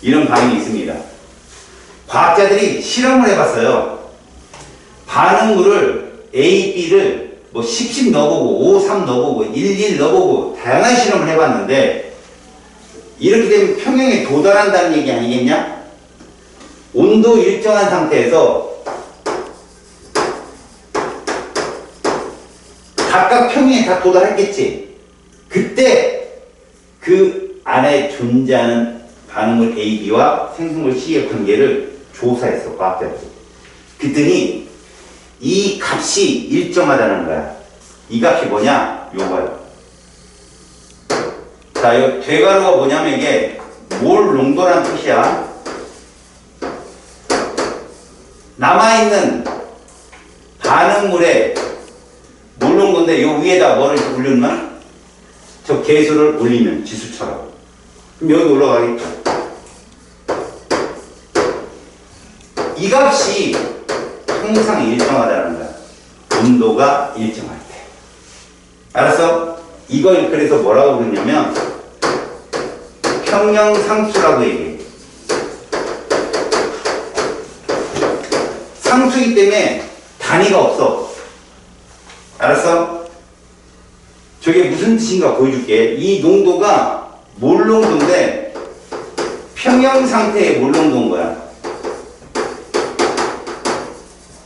이런 반응이 있습니다. 과학자들이 실험을 해봤어요. 반응물을 A, B를 뭐 10 넣어보고 5, 3 넣어보고 1 넣어보고 다양한 실험을 해봤는데 이렇게 되면 평형에 도달한다는 얘기 아니겠냐? 온도 일정한 상태에서 각각 평형에 다 도달했겠지. 그때 그 안에 존재하는 반응물 A, B와 생성물 C의 관계를 조사했어, 과학자들이. 그랬더니 이 값이 일정하다는 거야. 이 값이 뭐냐? 요거야. 자, 이 되가루가 뭐냐면 이게 몰 농도란 뜻이야. 남아있는 반응물의 몰 농도인데 요 위에다 뭐를 올리면 저 계수를 올리면 지수처럼. 그럼 여기 올라가겠죠. 이 값이 항상 일정하다는 거야. 온도가 일정할 때. 알았어? 이걸 그래서 뭐라고 부르냐면 평형상수라고 얘기해. 상수이기 때문에 단위가 없어. 알았어? 저게 무슨 뜻인가 보여줄게. 이 농도가 몰 농도인데 평형 상태의 몰 농도인 거야.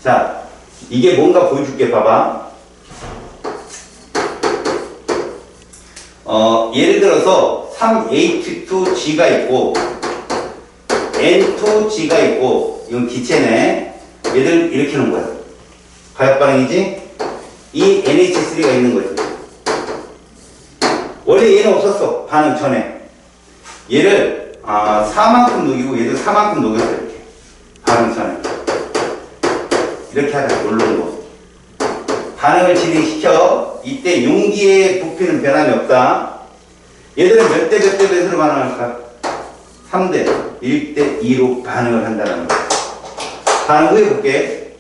자, 이게 뭔가 보여줄게. 봐봐. 예를 들어서 3H2G가 있고 N2G가 있고 이건 기체네. 얘들 이렇게 놓은 거야. 화학 반응이지? 이 NH3가 있는 거지. 원래 얘는 없었어. 반응 전에. 얘를 4만큼 녹이고 얘도 4만큼 녹였어. 이렇게. 반응 전에. 이렇게 하자. 놀롱도. 반응을 진행시켜. 이때 용기의 부피는 변함이 없다. 얘들은 몇 대 몇으로 반응할까? 3대 1대 2로 반응을 한다는 거야. 반응 후에 볼게.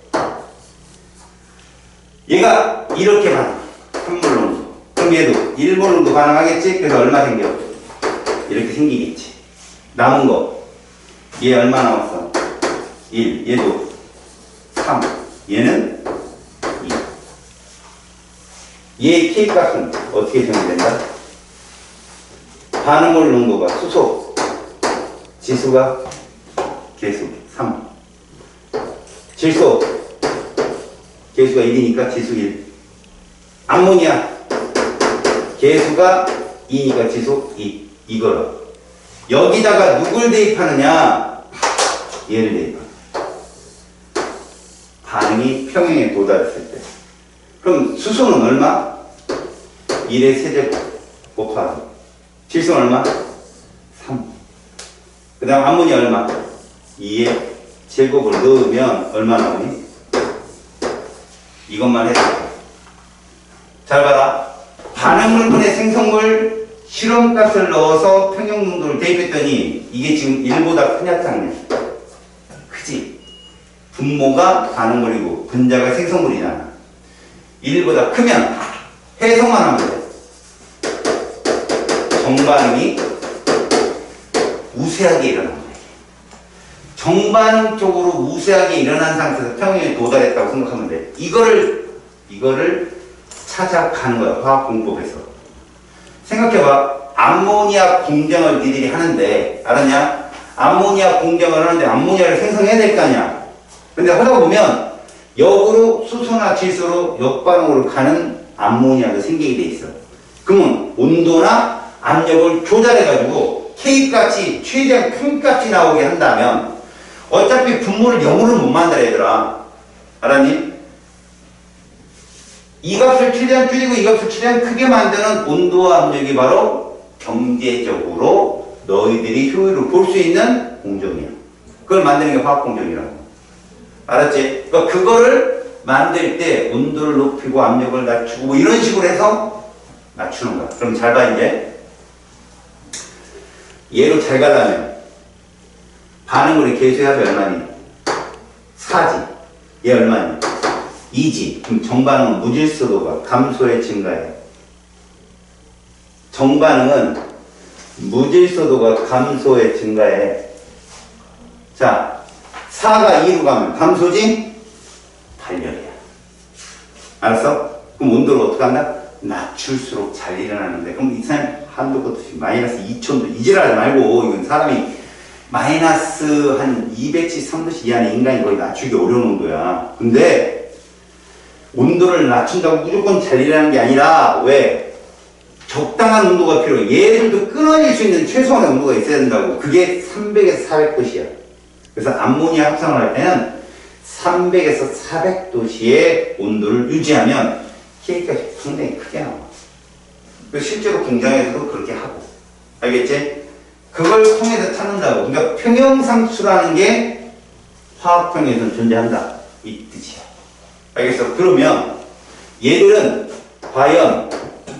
얘가 이렇게 반응. 산물농도. 그럼 그럼 얘도 1몰도 가능하겠지? 그래서 얼마 생겨? 이렇게 생기겠지. 남은 거. 얘 얼마 남았어? 1. 얘도 3. 얘는 2. 얘의 K 값은 어떻게 정의된다? 반응물 농도가 수소, 지수가 계수 3. 질소, 계수가 1이니까 지수 1. 암모니아, 계수가 2니까 지수 2. 이거로. 여기다가 누굴 대입하느냐? 얘를 대입하는 반응이 평형에 도달했을 때. 그럼 수소는 얼마? 1의 세제곱 곱하기. 질소는 얼마? 3. 그 다음 암모니아 얼마? 2의 제곱을 넣으면 얼마 나오니? 이것만 해도 잘 봐라. 반응물분의 생성물 실험값을 넣어서 평형농도를 대입했더니 이게 지금 1보다 크냐 작냐? 크지? 분모가 반응물이고 분자가 생성물이잖아. 1보다 크면 해석만 하면 돼. 정반응이 우세하게 일어난다. 정반응 쪽으로 우세하게 일어난 상태에서 평형에 도달했다고 생각하면 돼. 이거를 찾아가는 거야. 화학 공법에서. 생각해봐. 암모니아 공정을 니들이 하는데 알았냐? 암모니아 공정을 하는데 암모니아를 생성해야 될 거 아니야. 근데 하다 보면 역으로 수소나 질소로 역반응으로 가는 암모니아가 생기게 돼 있어. 그러면 온도나 압력을 조절해가지고 K값이 최대한 큰 값이 나오게 한다면 어차피 분모를 0으로 못 만들어 얘들아. 알았니? 이 값을 최대한 줄이고 이 값을 최대한 크게 만드는 온도와 압력이 바로 경제적으로 너희들이 효율을 볼 수 있는 공정이야. 그걸 만드는 게 화학 공정이라고. 알았지? 그러니까 그거를 만들 때 온도를 높이고 압력을 낮추고 뭐 이런 식으로 해서 낮추는 거야. 그럼 잘 봐 이제. 얘로 잘 가려면 반응물의 계수합이 얼마니? 4지. 얘 얼마니? 2지. 그럼 정반응은 무질서도가 감소해 증가해. 정반응은 무질서도가 감소해 증가해. 자, 4가 2로 가면 감소지? 발열이야. 알았어? 그럼 온도를 어떻게 한다? 낮출수록 잘 일어나는데 그럼 이 사람이 한도 끝도 없이 마이너스 2000도 이질하지 말고 이건 사람이 마이너스 한 200씩 3도씩 이하는 인간이 거의 낮추기 어려운 온도야. 근데 온도를 낮춘다고 무조건 잘 일어나는 게 아니라 왜? 적당한 온도가 필요해. 얘들도 끊어질 수 있는 최소한의 온도가 있어야 된다고. 그게 300에서 400도씨야. 그래서 암모니아 합성을 할 때는 300에서 400도씨의 온도를 유지하면 K값이 상당히 크게 나와. 실제로 공장에서도 그렇게 하고. 알겠지? 그걸 통해서 찾는다고. 그러니까 평형상수라는 게 화학평에서는 존재한다. 이 뜻이야. 알겠어? 그러면 얘들은 과연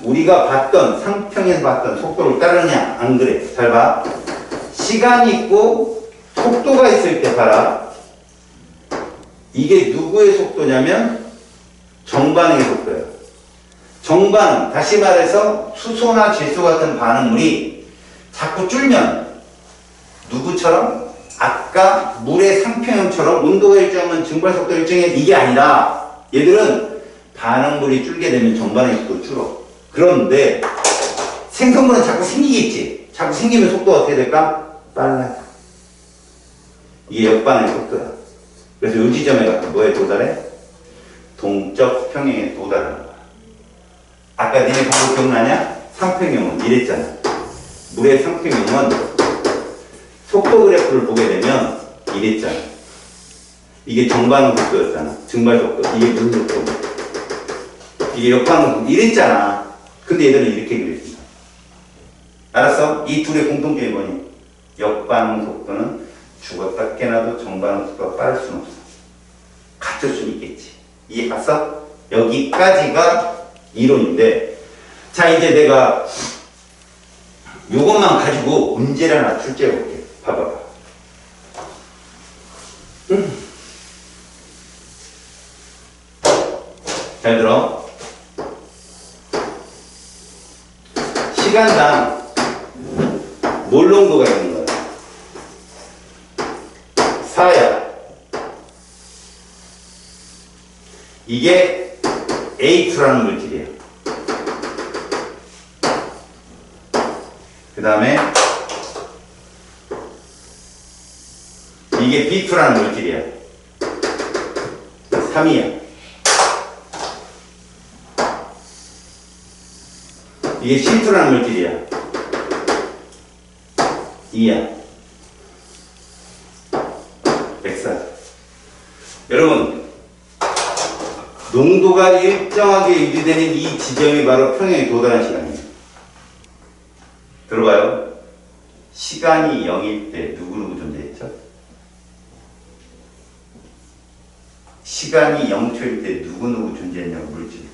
우리가 봤던 상평에서 봤던 속도를 따르느냐? 안 그래. 잘 봐. 시간이 있고 속도가 있을 때 봐라. 이게 누구의 속도냐면 정반응의 속도예요. 정반응, 다시 말해서 수소나 질소 같은 반응물이 자꾸 줄면 누구처럼? 아까 물의 상평형처럼 온도가 일정하면 증발 속도 일정해. 이게 아니라 얘들은 반응물이 줄게 되면 정반응의 속도가 줄어. 그런데 생성물은 자꾸 생기겠지. 자꾸 생기면 속도가 어떻게 될까? 빨라져. 이게 역반응의 속도야. 그래서 이 지점에 가서 뭐에 도달해? 동적 평형에 도달하는 거야. 아까 니네 방금 기억나냐? 상평형은 이랬잖아. 물의 상평형은 속도 그래프를 보게 되면 이랬잖아. 이게 정반응 속도였잖아. 증발 속도. 이게 무슨 속도? 이게 역반응 속도. 이랬잖아. 근데 얘들은 이렇게 그렸습니다. 알았어? 이 둘의 공통점이 뭐니? 역반응 속도는 죽었다 깨나도 정반응 속도가 빠를 수는 없어. 같을 수는 있겠지. 이해 갔어? 여기까지가 이론인데, 자 이제 내가 요것만 가지고 문제를 하나 출제해 볼게. 봐봐. 잘 들어. 몰농도가 있는 거야. 사야. 이게 A2라는 물질이에요. 그 다음에 이게 B2라는 물질이야. 3이야. 이게 C2라는 물질이야. 2야. 백사. 여러분, 농도가 일정하게 유지되는 이 지점이 바로 평형에 도달한 시간이에요. 들어봐요. 시간이 0일 때 누구누구 존재했죠? 시간이 0초일 때 누구누구 존재했냐고 물질.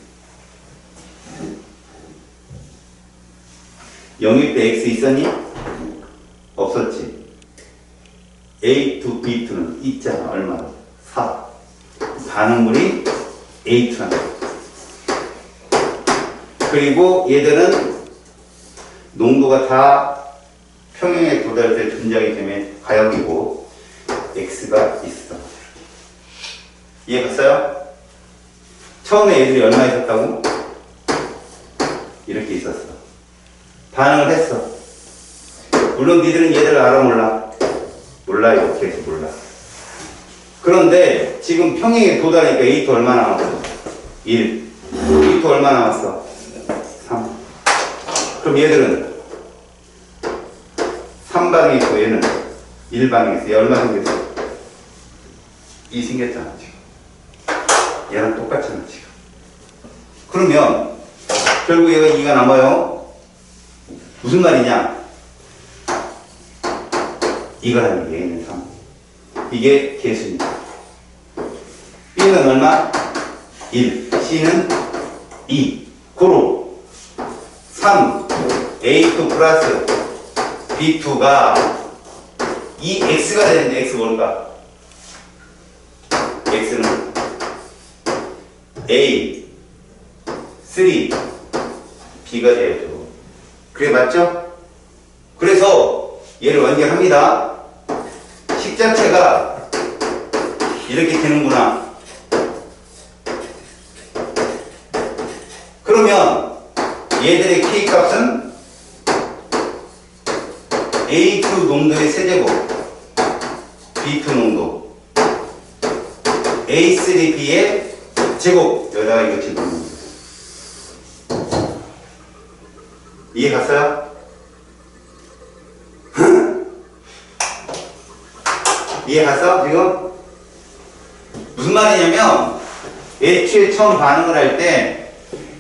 0일 때 X 있었니? 없었지. A2, B2는 있잖아. 얼마나? 4. 반응물이 A2란 거야. 그리고 얘들은 농도가 다 평형에 도달할 때 존재하기 때문에 가역이고 X가 있어. 이해 갔어요? 처음에 얘들이 얼마 있었다고? 이렇게 있었어. 반응을 했어. 물론 니들은 얘들을 알아 몰라? 몰라. 이렇게 해서 몰라. 그런데 지금 평행에 도달하니까 A2 얼마 남았어? 1. B2 얼마 남았어? 3. 그럼 얘들은 3반응이 있고 얘는 1반응이 있어. 얘 얼마 생겼어? 2 생겼잖아 지금. 얘랑 똑같잖아 지금. 그러면 결국 얘가 2가 남아요. 무슨 말이냐? 이거라는 게 얘는 3. 이게 개수입니다. B는 얼마? 1. C는 2. 고로 3. A2 플러스 B2가 이 X가 되는데 X 뭘까? X는 A 3 B가 돼야죠. 그래 맞죠? 그래서 얘를 연결합니다. 식 자체가 이렇게 되는구나. 그러면 얘들의 K 값은 A2 농도의 세제곱 B2 농도 A3B의 제곱. 여기다가 이거 집어넣는 거예요. 이해 갔어요? 이해 갔어? 지금? 무슨 말이냐면 애초에 처음 반응을 할 때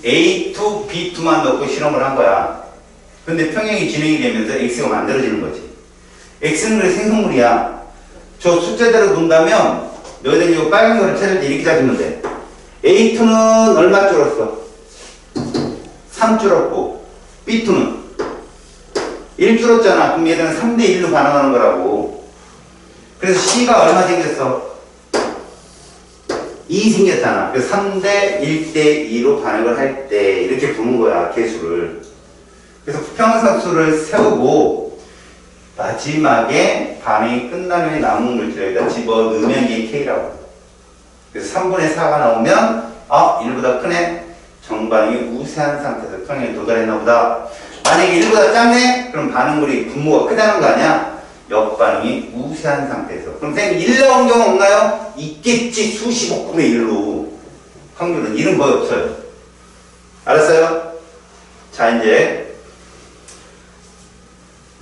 A2, B2만 넣고 실험을 한 거야. 근데 평형이 진행이 되면서 X가 만들어지는 거지. X는 그래 생성물이야. 저 숫자대로 논다면 너희들 이거 빨간 거를 찾을 때 이렇게 잡으면 돼. A2는 얼마 줄었어? 3 줄었고 B2는 1 줄었잖아. 그럼 얘들은 3대 1로 반응하는 거라고. 그래서 C가 얼마 생겼어? 2 생겼잖아. 그래서 3대 1대 2로 반응을 할 때 이렇게 부는 거야. 개수를. 그래서 부평상수를 세우고 마지막에 반응이 끝나면 남은 물질을 여기다 집어넣으면 이게 K라고. 그래서 3분의 4가 나오면 1보다 크네. 정반응이 우세한 상태에서 평형에 도달했나 보다. 만약에 1보다 작네? 그럼 반응물이 분모가 크다는 거 아니야? 역반응이 우세한 상태에서. 그럼 선생님 1 나온 경우 없나요? 있겠지. 수십억분의 1로. 확률은 1은 거의 없어요. 알았어요? 자 이제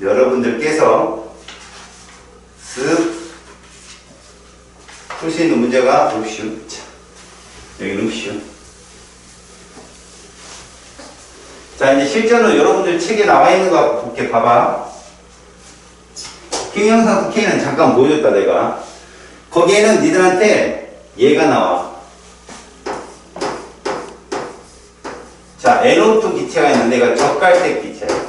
여러분들께서 쓱 풀 수 있는 문제가 옵슈. 자, 여기는 옵슈. 자 이제 실전으로 여러분들 책에 나와 있는 거 볼게. 봐봐. 평형상수 K는 잠깐 보여줬다 내가. 거기에는 니들한테 얘가 나와. 자 NO2 기체가 있는데 얘가 적갈색 기체야.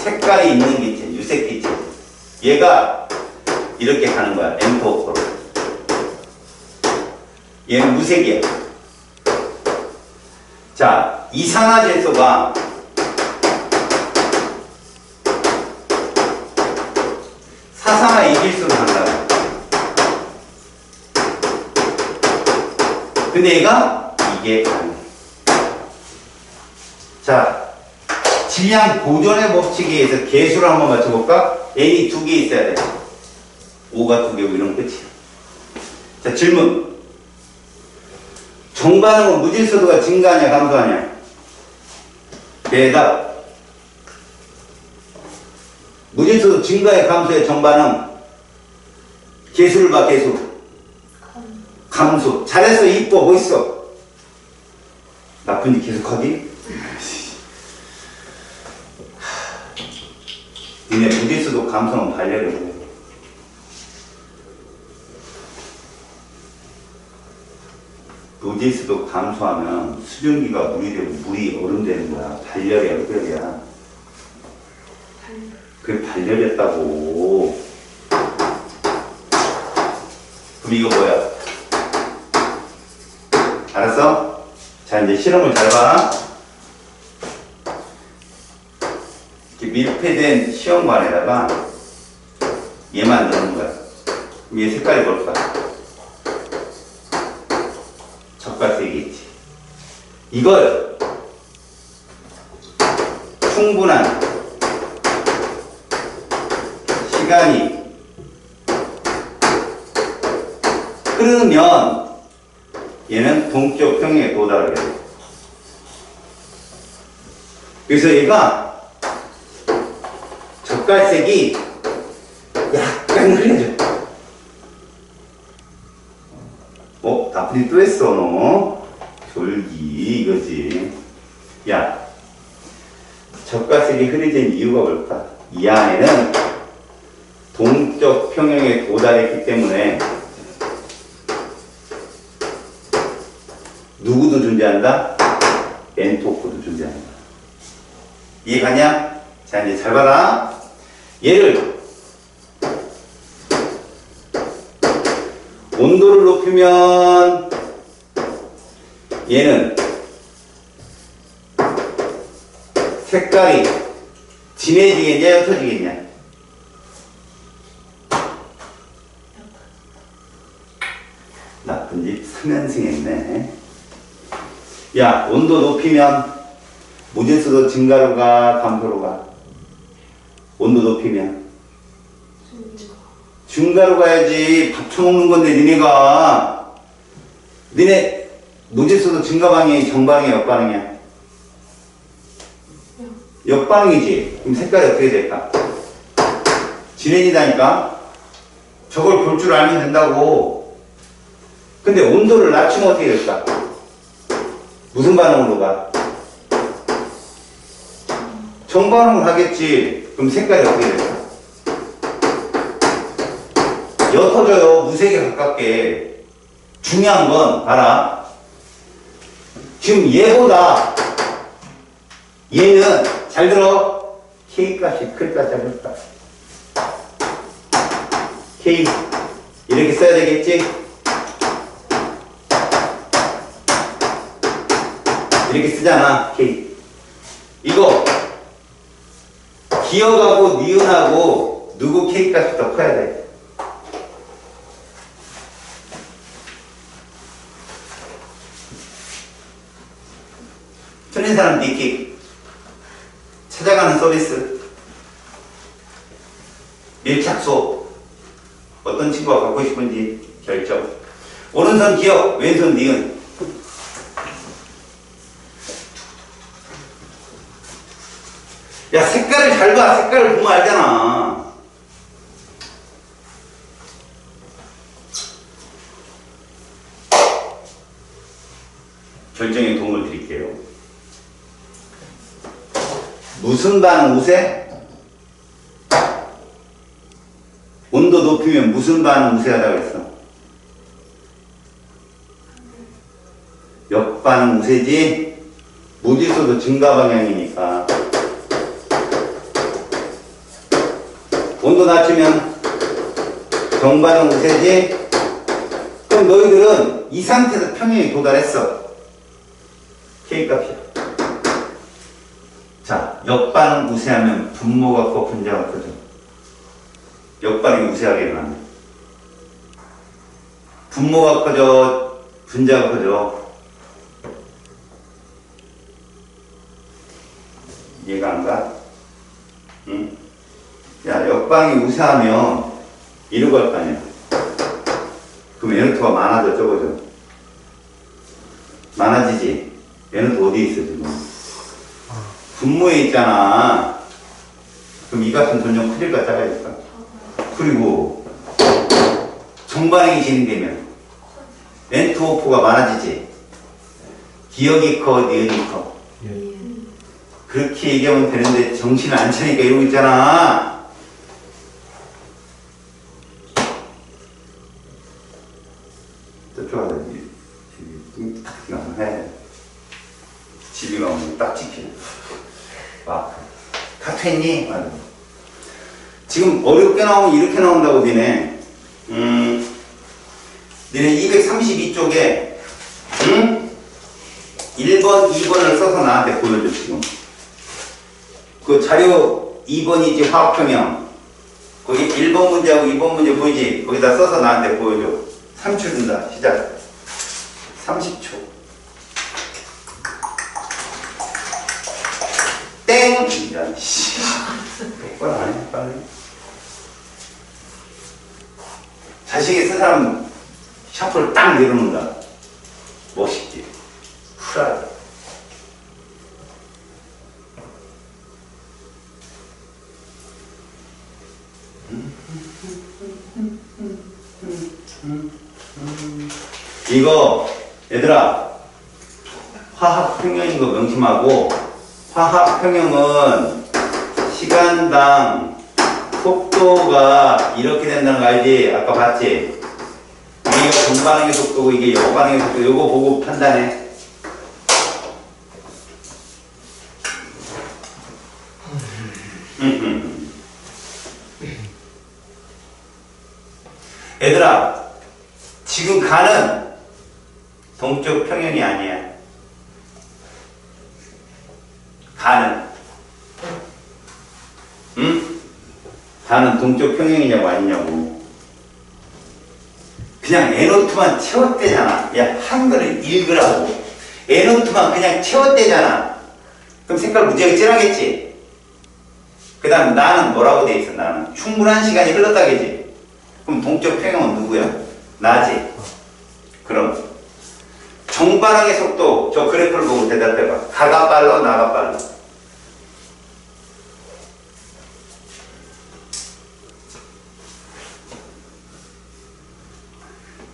색깔이 있는 기체, 유색 기체. 얘가 이렇게 가는 거야. M4%. 얘는 무색이야. 자, 이산화질소가 하사나 이길수로 간다. 근데 얘가 이게 아니야. 자, 질량 보존의 법칙에 의해서 개수를 한번 맞춰볼까? n이 2개 있어야 돼. 5가 2개고 이러면 끝이야. 자, 질문. 정반응은 무질서도가 증가하냐 감소하냐? 대답. 무질서도 증가해 감소해 정반응? 개수를 봐 개수. 감소. 잘했어 이뻐 멋있어. 나쁜지 계속하기? 니네 무질서도 감소는 발열이 돼. 무질서도 감소하면 수증기가 물이 되고 물이 얼음 되는 거야. 발열이야 흡열이야. 그게 발열이었다고. 그럼 이거 뭐야? 알았어? 자 이제 실험을 잘 봐. 이렇게 밀폐된 시험관에다가 얘만 넣는 거야. 그럼 얘 색깔이 뭘까? 젓갈색이겠지. 이걸 충분한 시간이 흐르면 얘는 동쪽 평행에 도달하게 돼. 그래서 얘가 젓갈색이 약간 흐려져. 나쁜이 또 했어 너. 졸기 이거지. 야, 젓갈색이 흐려진 이유가 뭘까? 이 안에는 동쪽 평형에 도달했기 때문에 누구도 존재한다? N토크도 존재한다. 이해가냐? 자 이제 잘 봐라. 얘를 온도를 높이면 얘는 색깔이 진해지겠냐 옅어지겠냐? 나쁜 집 3연승 했네. 야, 온도 높이면 무질서도 증가로 가 감소로 가? 온도 높이면 증가로 가야지. 밥 처먹는 건데 니네 무질서도 증가 방향이 정반응이야 역반응이야? 역반응이지. 그럼 색깔이 어떻게 될까? 진해지다니까. 저걸 볼 줄 알면 된다고. 근데 온도를 낮추면 어떻게 될까? 무슨 반응으로 가? 정반응을 하겠지. 그럼 색깔이 어떻게 될까? 옅어져요. 무색에 가깝게. 중요한 건 봐라. 지금 얘보다 얘는 잘 들어. K값이 클까 작을까? K 이렇게 써야 되겠지? 이렇게 쓰잖아. K 이거 기억하고 니은하고 누구 K값이 더 커야 돼? 틀린 사람 니키. 찾아가는 서비스. 밀착소. 어떤 친구가 갖고 싶은지 결정. 오른손 기억, 왼손 니은. 야, 색깔을 잘 봐. 색깔을 보면 알잖아. 결정에 도움을 드릴게요. 무슨 반응 우세? 온도 높이면 무슨 반응 우세하다고 했어? 역반응 우세지? 무질서도 증가 방향이니까. 온도 낮추면 정반응 우세지? 그럼 너희들은 이 상태에서 평행에 도달했어. K값이야. 자, 역반응 우세하면 분모가 커 분자가 커져? 역반응이 우세하게 일어나네. 분모가 커져, 분자가 커져. 이해가 안 가? 응? 야, 역반응이 우세하면 이러고 할 거 아니야. 그럼 에너트가 많아져, 적어져? 많아지지? 에너트 어디에 있어, 지금? 분모에 있잖아. 그럼 이 값은 점점 커질까, 작아질까? 그리고 정반응이 진행되면 N2O4가 많아지지? 기억이 커, 니은이 커? 그렇게 얘기하면 되는데 정신을 안 차니까 이러고 있잖아. 저쪽 가서 집이 딱 해. 집이 가면 딱 지키네. 막, 다 됐니? 맞아. 지금 어렵게 나오면 이렇게 나온다고 니네. 니네 232쪽에 1번, 2번을 써서 나한테 보여줘 지금. 그 자료 2번이지 화학평형. 거기 1번 문제하고 2번 문제 보이지? 거기다 써서 나한테 보여줘. 3초 준다. 시작. 30초. 땡! 야, 씨. 똑바로 안 해, 빨리. 자식이 쓴 사람 샤프를 딱 내려놓는다. 멋있지. 쿨하게. 이거 얘들아 화학평형인 거 명심하고, 화학평형은 시간당 속도가 이렇게 된다는 거 알지? 아까 봤지? 이게 정반응의 속도고 이게 역반응의 속도. 이거 보고 판단해. 얘들아 지금 가는 동쪽 평형이 아니야. 가는 가는 동쪽 평형이냐고 아니냐고. 그냥 N노트만 채웠대잖아. 야, 한글을 읽으라고. N노트만 그냥 채웠대잖아. 그럼 색깔 무지하게 진하겠지? 그 다음 나는 뭐라고 돼 있어? 나는 충분한 시간이 흘렀다겠지? 그럼 동쪽 평형은 누구야? 나지? 그럼 정반응의 속도, 저 그래프를 보고 대답해봐. 가가 빨라, 나가 빨라?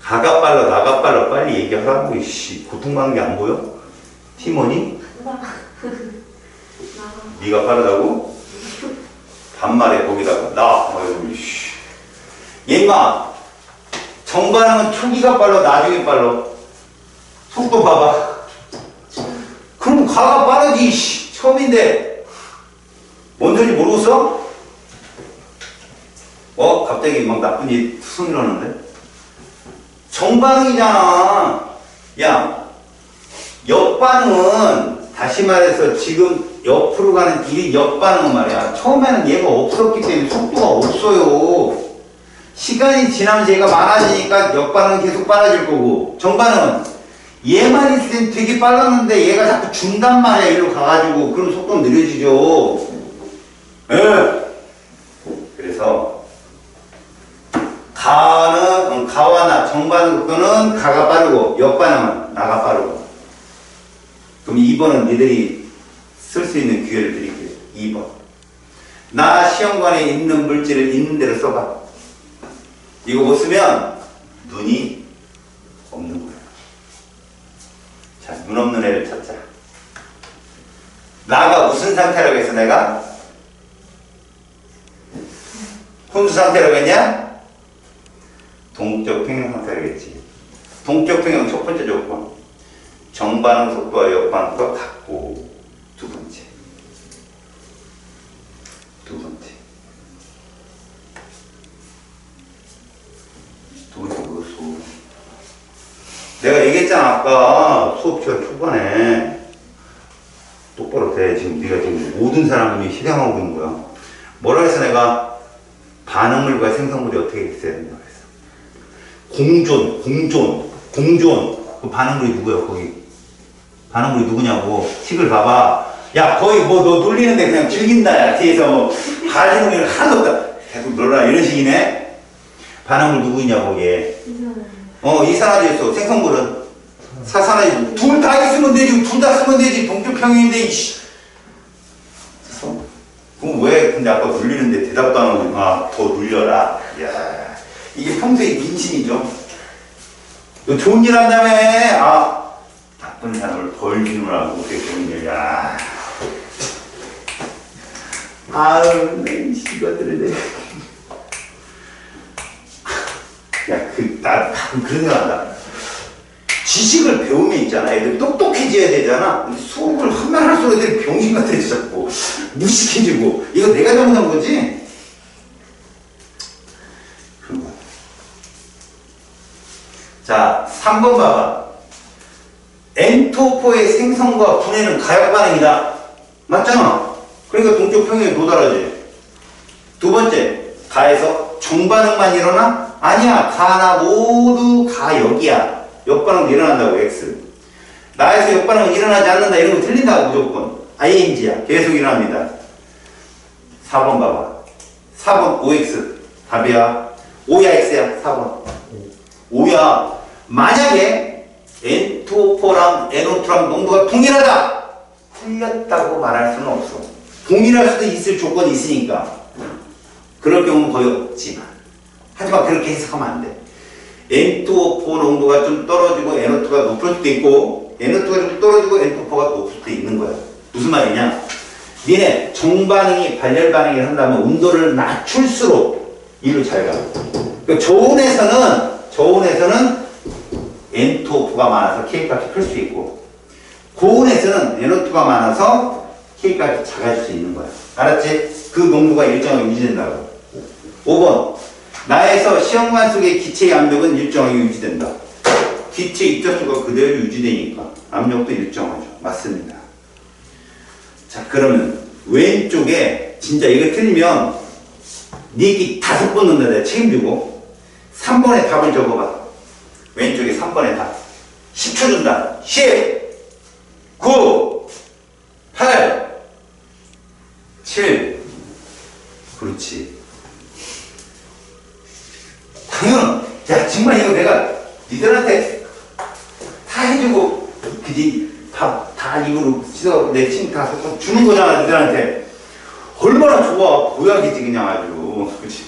가가 빨라, 나가 빨라? 빨리 얘기하라고. 이씨, 고통받는 게 안 보여? 팀원이? 네가 빠르다고? 반말에 거기다가 나. 어휴, 이씨. 얘마 정반응은 초기가 빨라, 나중에 빨라? 속도 봐봐. 그럼 가가 빠르지. 씨. 처음인데 뭔 소리인지 모르겠어? 갑자기 막 나쁜 일 툭 일어나는데? 정반응이잖아. 야, 역반응은 다시 말해서 지금 옆으로 가는 이 역반응은 말이야. 처음에는 얘가 없었기 때문에 속도가 없어요. 시간이 지나면서 얘가 많아지니까 역반응은 계속 빨라질 거고, 정반응은 얘만 있을 땐 되게 빨랐는데 얘가 자꾸 준단 말이야. 일로 가가지고. 그럼 속도는 느려지죠. 예. 그래서 가와 나, 정반응 속도는 가가 빠르고 역반응은 나가 빠르고. 그럼 2번은 니들이 쓸 수 있는 기회를 드릴게요. 2번. 나 시험관에 있는 물질을 있는 대로 써봐. 이거 못 쓰면 눈이 없는 거야. 자, 눈 없는 애를 찾자. 나가 무슨 상태라고 했어, 내가? 혼수 상태라고 했냐? 동쪽 평형 상태라고 했지. 동쪽 평형 첫 번째 조건. 정반응 속도와 역반응과 같고. 두 번째. 두 번째 뭐였어? 내가 얘기했잖아, 아까 수업 시간 초반에. 똑바로 돼. 지금 네가 지금 모든 사람이 실행하고 있는 거야. 뭐라 했어, 내가? 반응물과 생성물이 어떻게 있어야 된다 그랬어. 공존. 그 반응물이 누구야, 거기? 반응물이 누구냐고. 식을 봐봐. 야, 거의 뭐 너 놀리는데 그냥 즐긴다, 야. 뒤에서 뭐, 가지는 게 하나도 없다. 계속 놀라. 이런 식이네? 반응물 누구냐고, 얘. 이산화제였어. 생성물은? 사산화제. 둘 다 쓰면 되지. 둘 다 쓰면 되지. 동격평형인데, 이씨. 그럼 왜, 근데 아까 놀리는데 대답도 안 하고, 더 놀려라. 야, 이게 평소의 민심이죠. 너 좋은 일 한다며? 나쁜 사람을 벌 주느라고 그렇게 좋은 일, 야. 아유, 내 이것들을 야, 나 가끔 그런 생각 한다. 지식을 배우면 있잖아. 애들 똑똑해져야 되잖아. 수업을 하면 할수록 애들이 병신 같아져 자꾸. 무식해지고. 이거 내가 잘못한 거지? 그리고. 자, 3번 봐봐. N2O4의 생성과 분해는 가역 반응이다. 맞잖아. 그러니까 동쪽 평형에 도달하지. 두 번째, 가에서 정반응만 일어나? 아니야. 가나 모두 가역이야. 역반응도 일어난다고, X. 나에서 역반응은 일어나지 않는다. 이런 거 틀린다고, 무조건. ING야. 계속 일어납니다. 4번 봐봐. 4번 OX. 답이야. O야, X야. 4번. O야. 만약에 N2O4랑 NO2랑 농도가 동일하다. 틀렸다고 말할 수는 없어. 동일할 수도 있을 조건이 있으니까. 그럴 경우는 거의 없지만. 하지만 그렇게 해석하면 안 돼. N2O4 농도가 좀 떨어지고 NO2가 높을 수도 있고 NO2가 좀 떨어지고 N2O4가 높을 수도 있는 거야. 무슨 말이냐? 니네 정반응이 발열반응을 한다면 온도를 낮출수록 일로 잘 가. 그러니까 저온에서는 N2O4가 많아서 K값이 클 수 있고 고온에서는 NO2가 많아서 K값이 작아질 수 있는 거야. 알았지? 그 농도가 일정하게 유지된다고. 5번. 나에서 시험관 속의 기체의 압력은 일정하게 유지된다. 기체 입자수가 그대로 유지되니까 압력도 일정하죠. 맞습니다. 자, 그러면 왼쪽에 진짜 이거 틀리면 니기 5번 넣는다 내가 책임지고 3번에 답을 적어봐. 왼쪽에 3번에 답. 10초 준다. 10 9 8 7 그렇지. 당연, 야, 정말 이거 내가 니들한테 다 해주고, 그지? 다 입으로 씻어, 내 친구 다 주는 거잖아, 니들한테. 얼마나 좋아. 보약이지, 그냥 아주. 그치?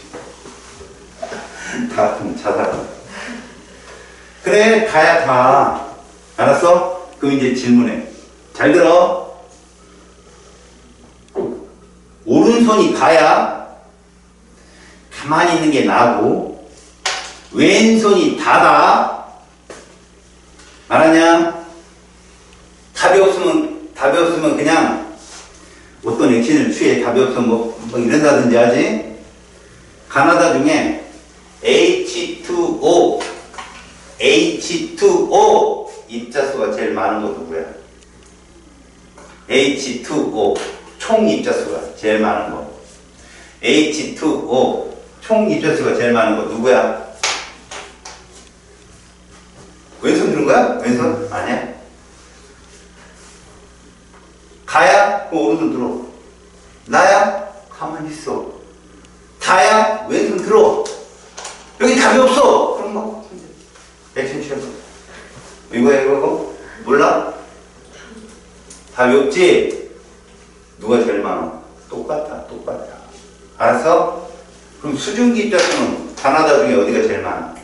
다 자살. 그래, 가야 다. 알았어? 그럼 이제 질문해. 잘 들어. 오른손이 가야 가만히 있는 게 나고, 왼손이 다다. 알았냐? 답이 없으면 그냥 어떤 액션을 취해. 답이 없으면 뭐 이런다든지 하지. 가나다 중에 H2O 입자수가 제일 많은 거 누구야? H2O 총 입자수가 제일 많은 거. H2O 총 입자수가 제일 많은 거 누구야? 왼손 들은 거야? 왼손? 아니야. 가야? 그럼 오른손 들어. 나야? 가만히 있어. 다야? 왼손 들어. 여기 답이 없어. 그럼 뭐 액션 취해서 이거 몰라? 답이 없지? 누가 제일 많아? 똑같아. 알았어? 그럼 수증기 입자수는 가나다 중에 어디가 제일 많아?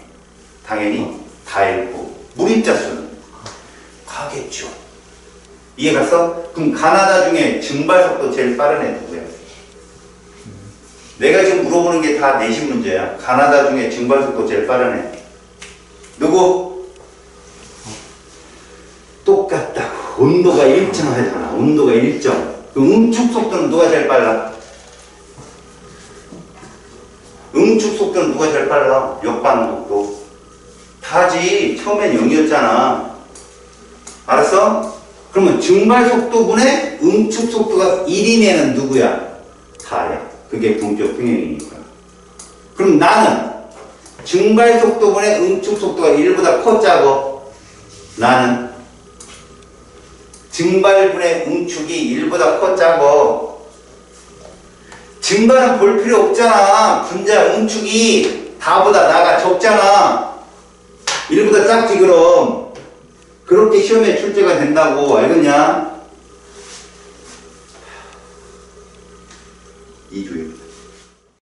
당연히 다일고 물 입자수는 가겠죠. 이해 갔어? 그럼 가나다 중에 증발속도 제일 빠른 애 누구야? 내가 지금 물어보는 게 다 내신 문제야. 가나다 중에 증발속도 제일 빠른 애 누구? 똑같다고. 온도가 일정하잖아. 온도가 일정. 그 응축 속도는 누가 제일 빨라? 응축 속도는 누가 제일 빨라? 역반응 속도. 다지. 처음엔 0이었잖아. 알았어? 그러면 증발 속도분의 응축 속도가 1이면은 누구야? 4야. 그게 동적 평형이니까. 그럼 나는 증발 속도분의 응축 속도가 1보다 커 작어? 나는 증발분의 응축이 1보다 커 작어? 증발은 볼 필요 없잖아. 분자 응축이 다보다 나가 적잖아. 1보다 작지 그럼. 그렇게 시험에 출제가 된다고. 알겠냐?